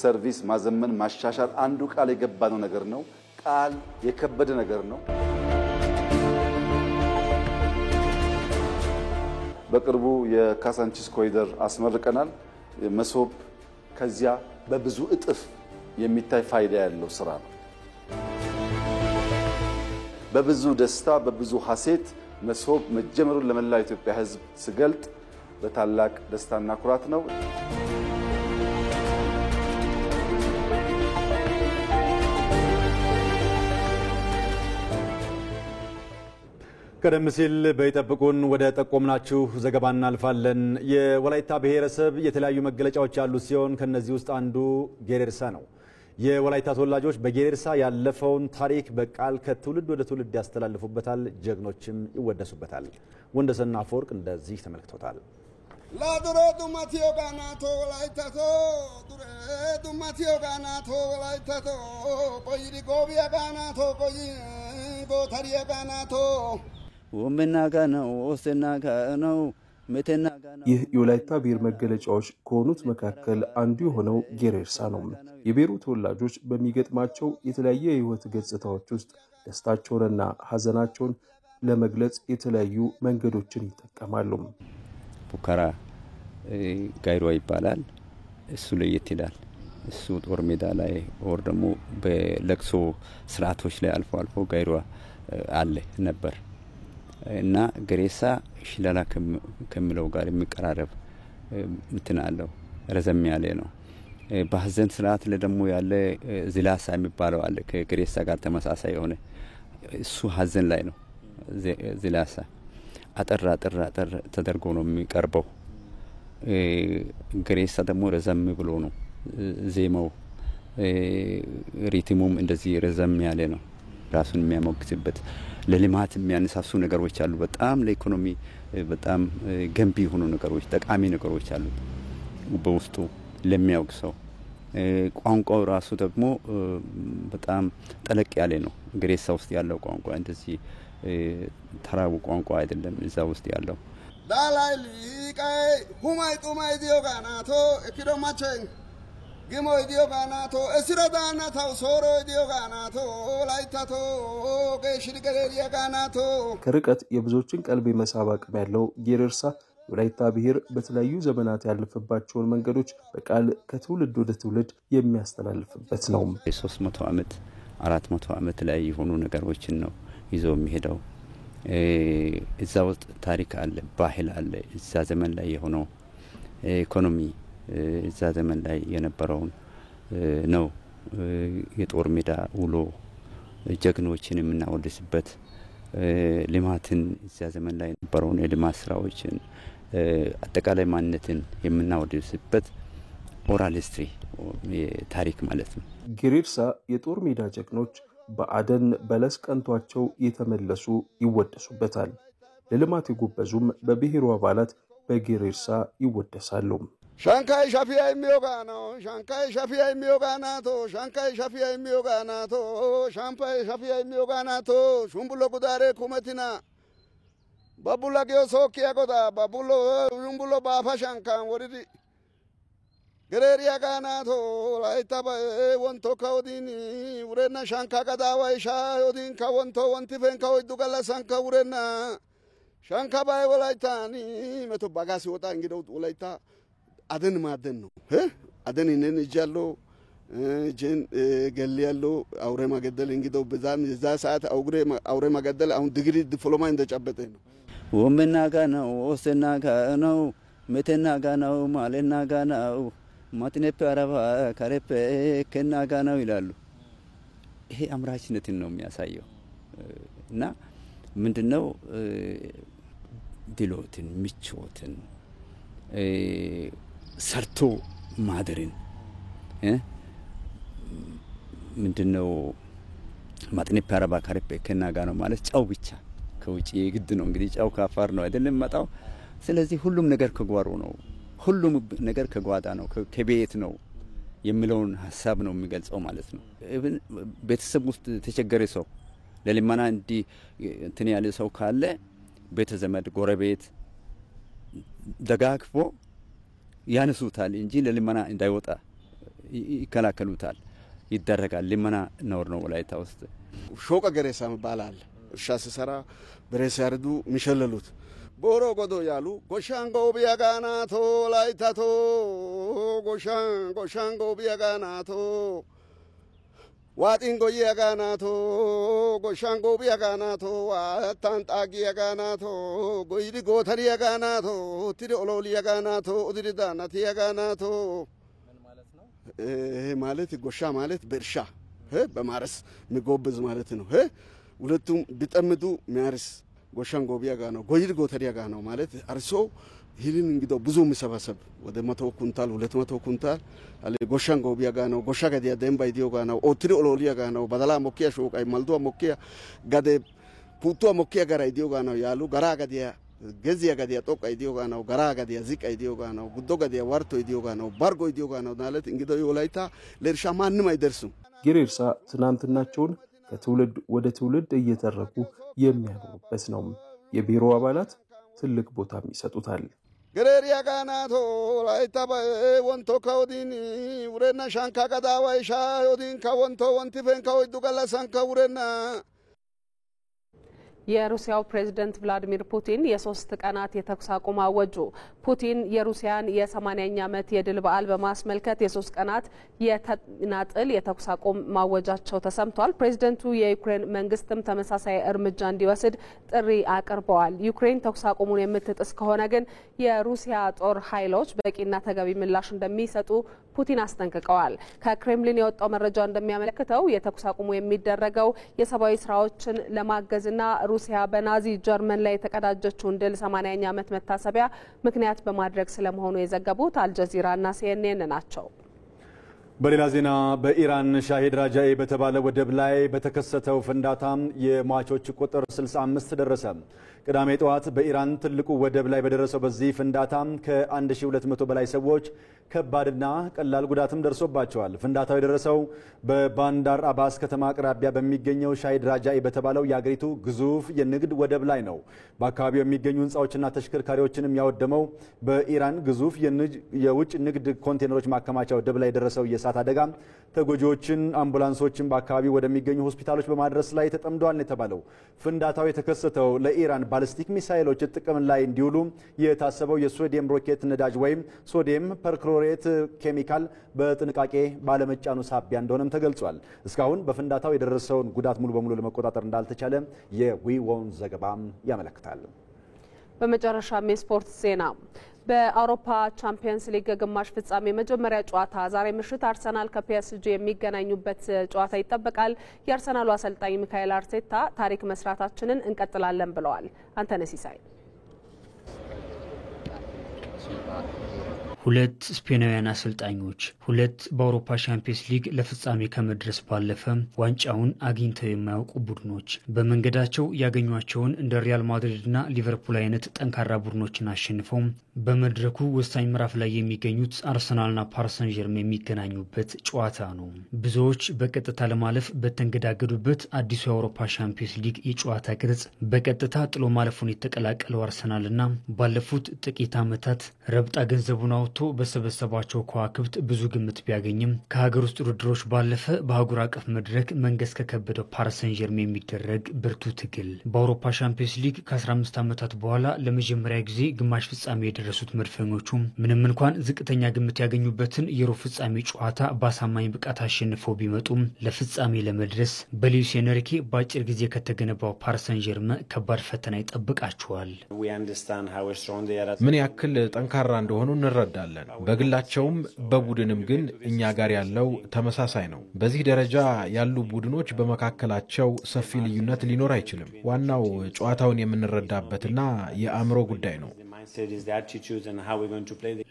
ሰርቪስ ማዘመን ማሻሻል አንዱ ቃል የገባነው ነገር ነው። ቃል የከበደ ነገር ነው። በቅርቡ የካሳንቺስ ኮሪደር አስመርቀናል። መሶብ ከዚያ በብዙ እጥፍ የሚታይ ፋይዳ ያለው ስራ ነው። በብዙ ደስታ በብዙ ሐሴት መሶብ መጀመሩን ለመላው ኢትዮጵያ ሕዝብ ስገልጥ በታላቅ ደስታና ኩራት ነው። ቀደም ሲል በይጠብቁን ወደ ጠቆምናችሁ ዘገባ እናልፋለን። የወላይታ ብሔረሰብ የተለያዩ መገለጫዎች ያሉት ሲሆን ከነዚህ ውስጥ አንዱ ጌሬርሳ ነው። የወላይታ ተወላጆች በጌሬርሳ ያለፈውን ታሪክ በቃል ከትውልድ ወደ ትውልድ ያስተላልፉበታል፣ ጀግኖችም ይወደሱበታል። ወንደሰና አፈወርቅ እንደዚህ ተመልክቶታል። ላዱሬቱ ማቲዮ ጋናቶ ወላይታቶ ዱሬቱ ማቲዮ ጋናቶ ወላይታቶ ቆይዲ ጎቢያ ጋናቶ ቆይ ጎታሪያ ጋናቶ ወመና ጋናው ወሰና ጋናው መተና ጋናው። ይህ የወላይታ ብሔር መገለጫዎች ከሆኑት መካከል አንዱ የሆነው ጌሬርሳ ነው። የብሔሩ ተወላጆች በሚገጥማቸው የተለያየ የህይወት ገጽታዎች ውስጥ ደስታቸውንና ሀዘናቸውን ለመግለጽ የተለያዩ መንገዶችን ይጠቀማሉ። ፉከራ ጋይሮ ይባላል። እሱ ለየት ይላል። እሱ ጦር ሜዳ ላይ ወር ደግሞ በለቅሶ ስርዓቶች ላይ አልፎ አልፎ ጋይሮ አለ ነበር እና ገሬሳ ሽላላ ከሚለው ጋር የሚቀራረብ እንትን አለው። ረዘም ያለ ነው። በሀዘን ስርዓት ላይ ደግሞ ያለ ዝላሳ የሚባለው አለ ከገሬሳ ጋር ተመሳሳይ የሆነ እሱ ሀዘን ላይ ነው። ዝላሳ አጠር ተደርጎ ነው የሚቀርበው። ገሬሳ ደግሞ ረዘም ብሎ ነው ዜማው። ሪትሙም እንደዚህ ረዘም ያለ ነው። ራሱን የሚያሞግስበት ለልማት የሚያነሳሱ ነገሮች አሉ። በጣም ለኢኮኖሚ በጣም ገንቢ የሆኑ ነገሮች፣ ጠቃሚ ነገሮች አሉ በውስጡ ለሚያውቅ ሰው። ቋንቋው ራሱ ደግሞ በጣም ጠለቅ ያለ ነው። ገሬሳ ውስጥ ያለው ቋንቋ እንደዚህ ተራው ቋንቋ አይደለም። እዛ ውስጥ ያለው ዳላይ ሊቃይ ሁማይ ጡማይ ዲዮጋናቶ እኪዶማቸን ግሞ ዲዮጋናቶ እስረዳና ታው ሶሮ ዲዮጋናቶ ላይታቶ ገሽሪ ገሪያጋናቶ ከርቀት የብዙዎችን ቀልብ የመሳብ አቅም ያለው ጌሬርሳ ወላይታ ብሔር በተለያዩ ዘመናት ያለፈባቸውን መንገዶች በቃል ከትውልድ ወደ ትውልድ የሚያስተላልፍበት ነው። 300 ዓመት 400 ዓመት ላይ የሆኑ ነገሮችን ነው ይዞ የሚሄደው። እዛ ውስጥ ታሪክ አለ፣ ባህል አለ። እዛ ዘመን ላይ የሆነው ኢኮኖሚ እዛ ዘመን ላይ የነበረውን ነው። የጦር ሜዳ ውሎ ጀግኖችን የምናወድስበት፣ ልማትን እዛ ዘመን ላይ የነበረውን የልማት ስራዎችን አጠቃላይ ማንነትን የምናወድስበት ኦራል ሂስትሪ ታሪክ ማለት ነው። ጌሬርሳ የጦር ሜዳ ጀግኖች በአደን በለስ ቀንቷቸው የተመለሱ ይወደሱበታል። ለልማት የጎበዙም በብሔሩ አባላት በጌሬርሳ ይወደሳሉ። ሻንካይ ሻፊያ የሚዮጋናው ሻንካይ ሻፊያ የሚዮጋናቶ ሻንካይ ሻፊያ የሚዮጋናቶ ሻምፓይ ሻፊያ የሚዮጋናቶ ሹምቡሎ ጉዳሬ ኩመቲና ባቡላ ጊዮ ሶኪያ ጎዳ ባቡሎ ሹምቡሎ ባፋ ሻንካን ወሪዲ ገሬሪያ ጋናቶ ላይታ ወንቶ ካውዲን ውሬና ሻንካ ቀዳዋይ ሻ ዮዲን ካወንቶ ወንቲ ፈን ካወይዱ ገለሳንካ ውሬና ሻንካ ባይ ወላይታኒ መቶ ባጋሲ ወጣ እንግዲው ወላይታ አደን ማደን ነው። አደን እነን እጃለው ጀን ገል ያለው አውሬ ማገደል እንግዲው በዛም እዛ ሰዓት አውሬ ማገደል አሁን ዲግሪ ዲፕሎማ እንደጨበጠ ነው። ወመና ጋናው ወሰና ጋናው መተና ጋናው ማለና ጋናው ማጥነፕ አረባ ካረፕ ከና ጋናው ይላሉ። ይሄ አምራችነትን ነው የሚያሳየው እና ምንድነው ድሎትን፣ ምቾትን፣ ሰርቶ ማደርን ምንድነው ማጥነፕ አረባ ካረፕ ከና ጋናው ማለት ጫው ብቻ ከውጪ ግድ ነው እንግዲህ ጫው ካፋር ነው አይደለም መጣው። ስለዚህ ሁሉም ነገር ከጓሮ ነው፣ ሁሉም ነገር ከጓዳ ነው፣ ከቤት ነው የሚለውን ሐሳብ ነው የሚገልጸው ማለት ነው። ቤተሰብ ውስጥ ተቸገረ ሰው ለልመና እንዲ እንትን ያለ ሰው ካለ ቤተ ዘመድ ጎረቤት ደጋግፎ ያነሱታል እንጂ ለልመና እንዳይወጣ ይከላከሉታል፣ ይደረጋል። ልመና ነውር ነው ወላይታ ውስጥ። ሾቀ ገሬሳ ይባላል። እርሻ ሲሰራ በሬሳ ያርዱ የሚሸለሉት ቦሮ ጎዶ ያሉ ጎሻን ጎቢያ ጋናቶ ላይታቶ ጎሻን ጎቢያ ጋናቶ ዋጢን ጎየ ጋናቶ ጎሻን ጎቢያ ጋናቶ ዋታን ጣጊያ ጋናቶ ጎይዲ ጎተሪያ ጋናቶ ትሪ ኦሎሊያ ጋናቶ ኡድሪ ዳናቲያ ጋናቶ ማለት ጎሻ ማለት በእርሻ በማረስ የሚጎብዝ ማለት ነው። ሁለቱም ቢጠምዱ ሚያርስ ጎሻን ጎቢያ ጋ ነው፣ ጎይድ ጎተሪያ ጋ ነው ማለት አርሶ ይህንን እንግዲህ ብዙ የሚሰባሰብ ወደ 100 ኩንታል 200 ኩንታል አለ። ጎሻን ጎቢያ ጋ ነው፣ ጎሻ ገዲያ ደምባ ይዲዮ ጋ ነው፣ ኦትሪ ኦሎሊያ ጋ ነው፣ በደላ ሞኪያ ሾቃይ ማልዶ ሞኪያ ገደ ፑቶ ሞኪያ ጋራ ይዲዮ ጋ ነው ያሉ ገራ ገዲያ ገዚያ ገዲያ ጦቃ ይዲዮ ጋ ነው፣ ገራ ገዲያ ዚቃ ይዲዮ ጋ ነው፣ ጉዶ ገዲያ ዋርቶ ይዲዮ ጋ ነው፣ ባርጎ ይዲዮ ጋ ነው ማለት እንግዲህ ወላይታ ለእርሻ ማንም አይደርስም። ጌሬርሳ ትናንትናቸውን ከትውልድ ወደ ትውልድ እየተረኩ የሚያኖሩበት ነው። የቢሮ አባላት ትልቅ ቦታ ይሰጡታል። ገሬሪያ ጋናቶ ላይታ ወንቶ ካውዲን ውሬና ሻንካ ቀዳዋይ ሻ ዮዲን ካወንቶ ወንቲ ፈን ካወይዱ ገለሳንካ ውሬና የሩሲያው ፕሬዝዳንት ቭላዲሚር ፑቲን የ3 ቀናት የተኩስ አቁም አወጁ። ፑቲን የሩሲያን የ80ኛ ዓመት የድል በዓል በማስመልከት የ3 ቀናት የተናጥል የተኩስ አቁም ማወጃቸው ተሰምቷል። ፕሬዝዳንቱ የዩክሬን መንግስትም ተመሳሳይ እርምጃ እንዲወስድ ጥሪ አቅርበዋል። ዩክሬን ተኩስ አቁሙን የምትጥስ ከሆነ ግን የሩሲያ ጦር ኃይሎች በቂና ተገቢ ምላሽ እንደሚሰጡ ፑቲን አስጠንቅቀዋል። ከክሬምሊን የወጣው መረጃ እንደሚያመለክተው የተኩስ አቁሙ የሚደረገው የሰብአዊ ስራዎችን ለማገዝና ሩሲያ በናዚ ጀርመን ላይ የተቀዳጀችውን ድል 80ኛ ዓመት መታሰቢያ ምክንያት በማድረግ ስለመሆኑ የዘገቡት አልጀዚራና ሲኤንኤን ናቸው። በሌላ ዜና በኢራን ሻሂድ ራጃኢ በተባለ ወደብ ላይ በተከሰተው ፍንዳታ የሟቾች ቁጥር 65 ደረሰ። ቅዳሜ ጠዋት በኢራን ትልቁ ወደብ ላይ በደረሰው በዚህ ፍንዳታ ከ1200 በላይ ሰዎች ከባድና ቀላል ጉዳትም ደርሶባቸዋል። ፍንዳታው የደረሰው በባንዳር አባስ ከተማ አቅራቢያ በሚገኘው ሻሂድ ራጃኢ በተባለው የአገሪቱ ግዙፍ የንግድ ወደብ ላይ ነው። በአካባቢው የሚገኙ ህንፃዎችና ተሽከርካሪዎችንም ያወደመው በኢራን ግዙፍ የውጭ ንግድ ኮንቴነሮች ማከማቻ ወደብ ላይ የደረሰው የእሳት አደጋ ተጎጂዎችን አምቡላንሶችን በአካባቢው ወደሚገኙ ሆስፒታሎች በማድረስ ላይ ተጠምደዋል ነው የተባለው። ፍንዳታው የተከሰተው ለኢራን ባሊስቲክ ሚሳይሎች ጥቅም ላይ እንዲውሉ የታሰበው የሶዲየም ሮኬት ነዳጅ ወይም ሶዲየም ፐርክሎሬት ኬሚካል በጥንቃቄ ባለመጫኑ ሳቢያ እንደሆነም ተገልጿል። እስካሁን በፍንዳታው የደረሰውን ጉዳት ሙሉ በሙሉ ለመቆጣጠር እንዳልተቻለ የዊዎን ዘገባም ያመለክታል። በመጨረሻም የስፖርት ዜና በአውሮፓ ቻምፒየንስ ሊግ ግማሽ ፍጻሜ መጀመሪያ ጨዋታ ዛሬ ምሽት አርሰናል ከፒኤስጂ የሚገናኙበት ጨዋታ ይጠበቃል። የአርሰናሉ አሰልጣኝ ሚካኤል አርቴታ ታሪክ መስራታችንን እንቀጥላለን ብለዋል። አንተነህ ሲሳይ ሁለት ስፔናውያን አሰልጣኞች ሁለት በአውሮፓ ቻምፒየንስ ሊግ ለፍጻሜ ከመድረስ ባለፈ ዋንጫውን አግኝተው የማያውቁ ቡድኖች በመንገዳቸው ያገኟቸውን እንደ ሪያል ማድሪድና ሊቨርፑል አይነት ጠንካራ ቡድኖችን አሸንፈው በመድረኩ ወሳኝ ምዕራፍ ላይ የሚገኙት አርሰናልና ፓሪስ ሰን ዠርሜን የሚገናኙበት ጨዋታ ነው። ብዙዎች በቀጥታ ለማለፍ በተንገዳገዱበት አዲሱ የአውሮፓ ቻምፒየንስ ሊግ የጨዋታ ቅርጽ በቀጥታ ጥሎ ማለፉን የተቀላቀለው አርሰናልና ባለፉት ጥቂት ዓመታት ረብጣ ገንዘቡን አውጥቶ በሰበሰባቸው ከዋክብት ብዙ ግምት ቢያገኝም ከሀገር ውስጥ ውድድሮች ባለፈ በአህጉር አቀፍ መድረክ መንገስ ከከበደው ፓሪስ ሰን ዠርሜን የሚደረግ ብርቱ ትግል በአውሮፓ ቻምፒየንስ ሊግ ከ15 ዓመታት በኋላ ለመጀመሪያ ጊዜ ግማሽ ፍጻሜ የደረሱት መድፈኞቹ ምንም እንኳን ዝቅተኛ ግምት ያገኙበትን የሩብ ፍጻሜ ጨዋታ በአሳማኝ ብቃት አሸንፈው ቢመጡም ለፍጻሜ ለመድረስ በሉዊስ ኤንሪኬ በአጭር ጊዜ ከተገነባው ፓሪስ ሰን ዠርሜን ከባድ ፈተና ይጠብቃቸዋል። ምን ያክል ጠንካራ እንደሆኑ እንረዳለን። በግላቸውም በቡድንም ግን እኛ ጋር ያለው ተመሳሳይ ነው። በዚህ ደረጃ ያሉ ቡድኖች በመካከላቸው ሰፊ ልዩነት ሊኖር አይችልም። ዋናው ጨዋታውን የምንረዳበትና የአእምሮ ጉዳይ ነው።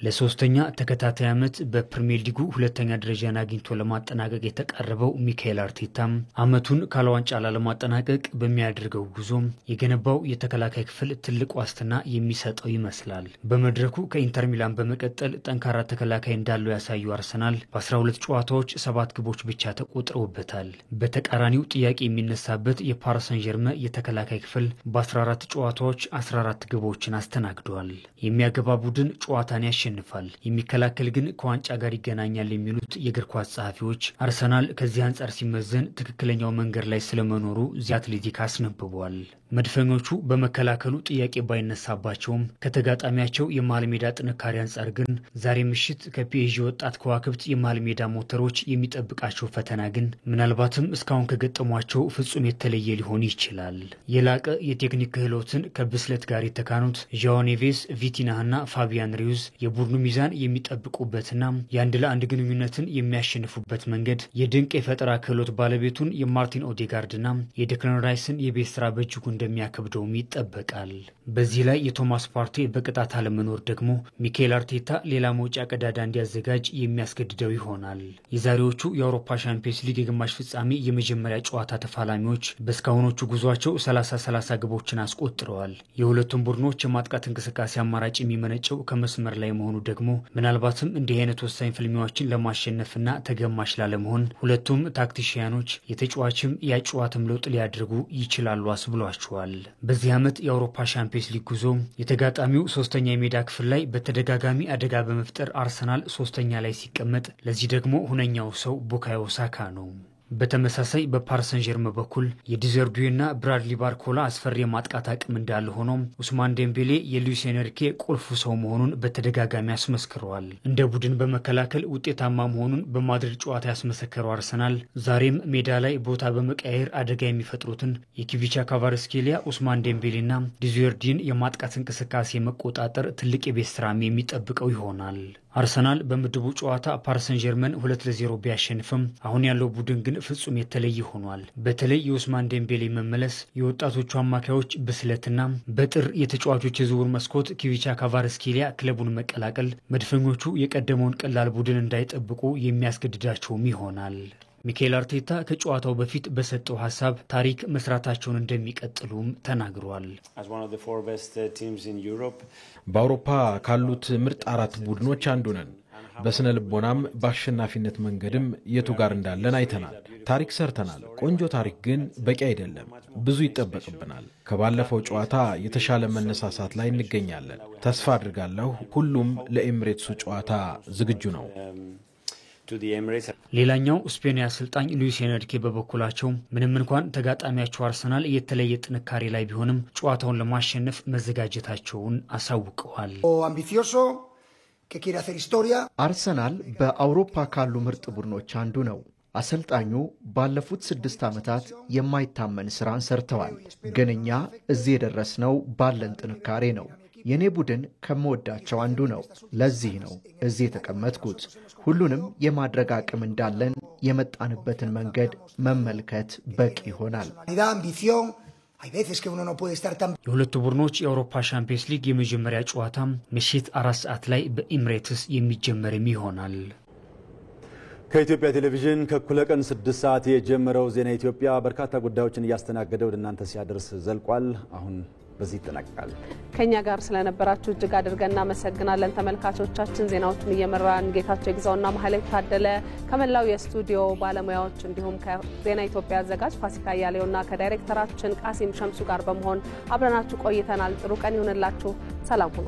ለሶስተኛ ተከታታይ ዓመት በፕሪሚየር ሊጉ ሁለተኛ ደረጃን አግኝቶ ለማጠናቀቅ የተቃረበው ሚካኤል አርቴታም ዓመቱን ካለ ዋንጫ ላለማጠናቀቅ በሚያደርገው ጉዞ የገነባው የተከላካይ ክፍል ትልቅ ዋስትና የሚሰጠው ይመስላል። በመድረኩ ከኢንተር ሚላን በመቀጠል ጠንካራ ተከላካይ እንዳለው ያሳዩ አርሰናል በ12 ጨዋታዎች 7 ግቦች ብቻ ተቆጥረውበታል። በተቃራኒው ጥያቄ የሚነሳበት የፓሪስ ሰን ዠርሜን የተከላካይ ክፍል በ14 ጨዋታዎች 14 ግቦችን አስተናግዷል። የሚያገባ ቡድን ጨዋታን ያሸንፋል፣ የሚከላከል ግን ከዋንጫ ጋር ይገናኛል የሚሉት የእግር ኳስ ጸሐፊዎች አርሰናል ከዚህ አንጻር ሲመዘን ትክክለኛው መንገድ ላይ ስለመኖሩ ዚ አትሌቲክ አስነብቧል። መድፈኞቹ በመከላከሉ ጥያቄ ባይነሳባቸውም ከተጋጣሚያቸው የመሃል ሜዳ ጥንካሬ አንጻር ግን ዛሬ ምሽት ከፒኤስጂ ወጣት ከዋክብት የመሃል ሜዳ ሞተሮች የሚጠብቃቸው ፈተና ግን ምናልባትም እስካሁን ከገጠሟቸው ፍጹም የተለየ ሊሆን ይችላል። የላቀ የቴክኒክ ክህሎትን ከብስለት ጋር የተካኑት ዣኦ ኔቬስ፣ ቪቲናህና ፋቢያን ሪዩዝ የቡድኑ ሚዛን የሚጠብቁበትና የአንድ ለአንድ ግንኙነትን የሚያሸንፉበት መንገድ የድንቅ የፈጠራ ክህሎት ባለቤቱን የማርቲን ኦዴጋርድና የዴክላን ራይስን የቤት ስራ በእጅጉ እንደሚያከብደውም ይጠበቃል። በዚህ ላይ የቶማስ ፓርቴ በቅጣት አለመኖር ደግሞ ሚካኤል አርቴታ ሌላ መውጫ ቀዳዳ እንዲያዘጋጅ የሚያስገድደው ይሆናል። የዛሬዎቹ የአውሮፓ ቻምፒየንስ ሊግ የግማሽ ፍጻሜ የመጀመሪያ ጨዋታ ተፋላሚዎች በእስካሁኖቹ ጉዟቸው 30 ግቦችን አስቆጥረዋል። የሁለቱም ቡድኖች የማጥቃት እንቅስቃሴ አማራጭ የሚመነጨው ከመስመር ላይ መሆኑ ደግሞ ምናልባትም እንዲህ አይነት ወሳኝ ፍልሚያዎችን ለማሸነፍና ተገማሽ ላለመሆን ሁለቱም ታክቲሽያኖች የተጫዋችም ያጨዋትም ለውጥ ሊያደርጉ ይችላሉ አስብሏቸዋል። በዚህ ዓመት የአውሮፓ ቻምፒየንስ ሊግ ጉዞ የተጋጣሚው ሶስተኛ የሜዳ ክፍል ላይ በተደጋጋሚ አደጋ በመፍጠር አርሰናል ሶስተኛ ላይ ሲቀመጥ፣ ለዚህ ደግሞ ሁነኛው ሰው ቡካዮ ሳካ ነው። በተመሳሳይ በፓሪሰን ጀርመን በኩል የዲዘርዱና ብራድሊ ባርኮላ አስፈሪ የማጥቃት አቅም እንዳለ ሆኖ ኡስማን ዴምቤሌ የሉዊስ ኤንሪኬ ቁልፍ ሰው መሆኑን በተደጋጋሚ አስመስክረዋል። እንደ ቡድን በመከላከል ውጤታማ መሆኑን በማድሪድ ጨዋታ ያስመሰከረው አርሰናል ዛሬም ሜዳ ላይ ቦታ በመቀያየር አደጋ የሚፈጥሩትን የኪቪቻ ካቫርስኬሊያ ኡስማን ዴምቤሌና ዲዘርዱን የማጥቃት እንቅስቃሴ መቆጣጠር ትልቅ የቤት ስራም የሚጠብቀው ይሆናል። አርሰናል በምድቡ ጨዋታ ፓሪሰን ጀርመን 2-0 ቢያሸንፍም አሁን ያለው ቡድን ግን ፍጹም የተለየ ሆኗል። በተለይ የኡስማን ዴምቤሌ መመለስ የወጣቶቹ አማካዮች ብስለትና በጥር የተጫዋቾች የዝውውር መስኮት ኪቪቻ ካቫርስኬሊያ ክለቡን መቀላቀል መድፈኞቹ የቀደመውን ቀላል ቡድን እንዳይጠብቁ የሚያስገድዳቸውም ይሆናል። ሚካኤል አርቴታ ከጨዋታው በፊት በሰጠው ሐሳብ ታሪክ መስራታቸውን እንደሚቀጥሉም ተናግሯል። በአውሮፓ ካሉት ምርጥ 4 ቡድኖች አንዱ ነን። በስነ ልቦናም በአሸናፊነት መንገድም የቱ ጋር እንዳለን አይተናል። ታሪክ ሰርተናል። ቆንጆ ታሪክ ግን በቂ አይደለም። ብዙ ይጠበቅብናል። ከባለፈው ጨዋታ የተሻለ መነሳሳት ላይ እንገኛለን። ተስፋ አድርጋለሁ ሁሉም ለኤሚሬትሱ ጨዋታ ዝግጁ ነው። ሌላኛው ስፔናዊ አሰልጣኝ ሉዊስ ኤንሪኬ በበኩላቸው ምንም እንኳን ተጋጣሚያቸው አርሰናል የተለየ ጥንካሬ ላይ ቢሆንም ጨዋታውን ለማሸነፍ መዘጋጀታቸውን አሳውቀዋል። አርሰናል በአውሮፓ ካሉ ምርጥ ቡድኖች አንዱ ነው። አሰልጣኙ ባለፉት 6 ዓመታት የማይታመን ስራን ሰርተዋል። ግን እኛ እዚህ የደረስነው ባለን ጥንካሬ ነው። የኔ ቡድን ከመወዳቸው አንዱ ነው። ለዚህ ነው እዚህ የተቀመጥኩት። ሁሉንም የማድረግ አቅም እንዳለን የመጣንበትን መንገድ መመልከት በቂ ይሆናል። የሁለቱ ቡድኖች የአውሮፓ ሻምፒየንስ ሊግ የመጀመሪያ ጨዋታ ምሽት 4 ሰዓት ላይ በኤሚሬትስ የሚጀመርም ይሆናል። ከኢትዮጵያ ቴሌቪዥን ከእኩለ ቀን 6 ሰዓት የጀመረው ዜና ኢትዮጵያ በርካታ ጉዳዮችን እያስተናገደ ወደ እናንተ ሲያደርስ ዘልቋል። አሁን በዚህ ይጠናቀቃል። ከኛ ጋር ስለነበራችሁ እጅግ አድርገን እናመሰግናለን ተመልካቾቻችን። ዜናዎቹን እየመራን ጌታቸው ይግዛውና ማህሌት ታደለ ከመላው የስቱዲዮ ባለሙያዎች እንዲሁም ከዜና ኢትዮጵያ አዘጋጅ ፋሲካ ያሌውና ከዳይሬክተራችን ቃሲም ሸምሱ ጋር በመሆን አብረናችሁ ቆይተናል። ጥሩ ቀን ይሁንላችሁ። ሰላም ሁኑ።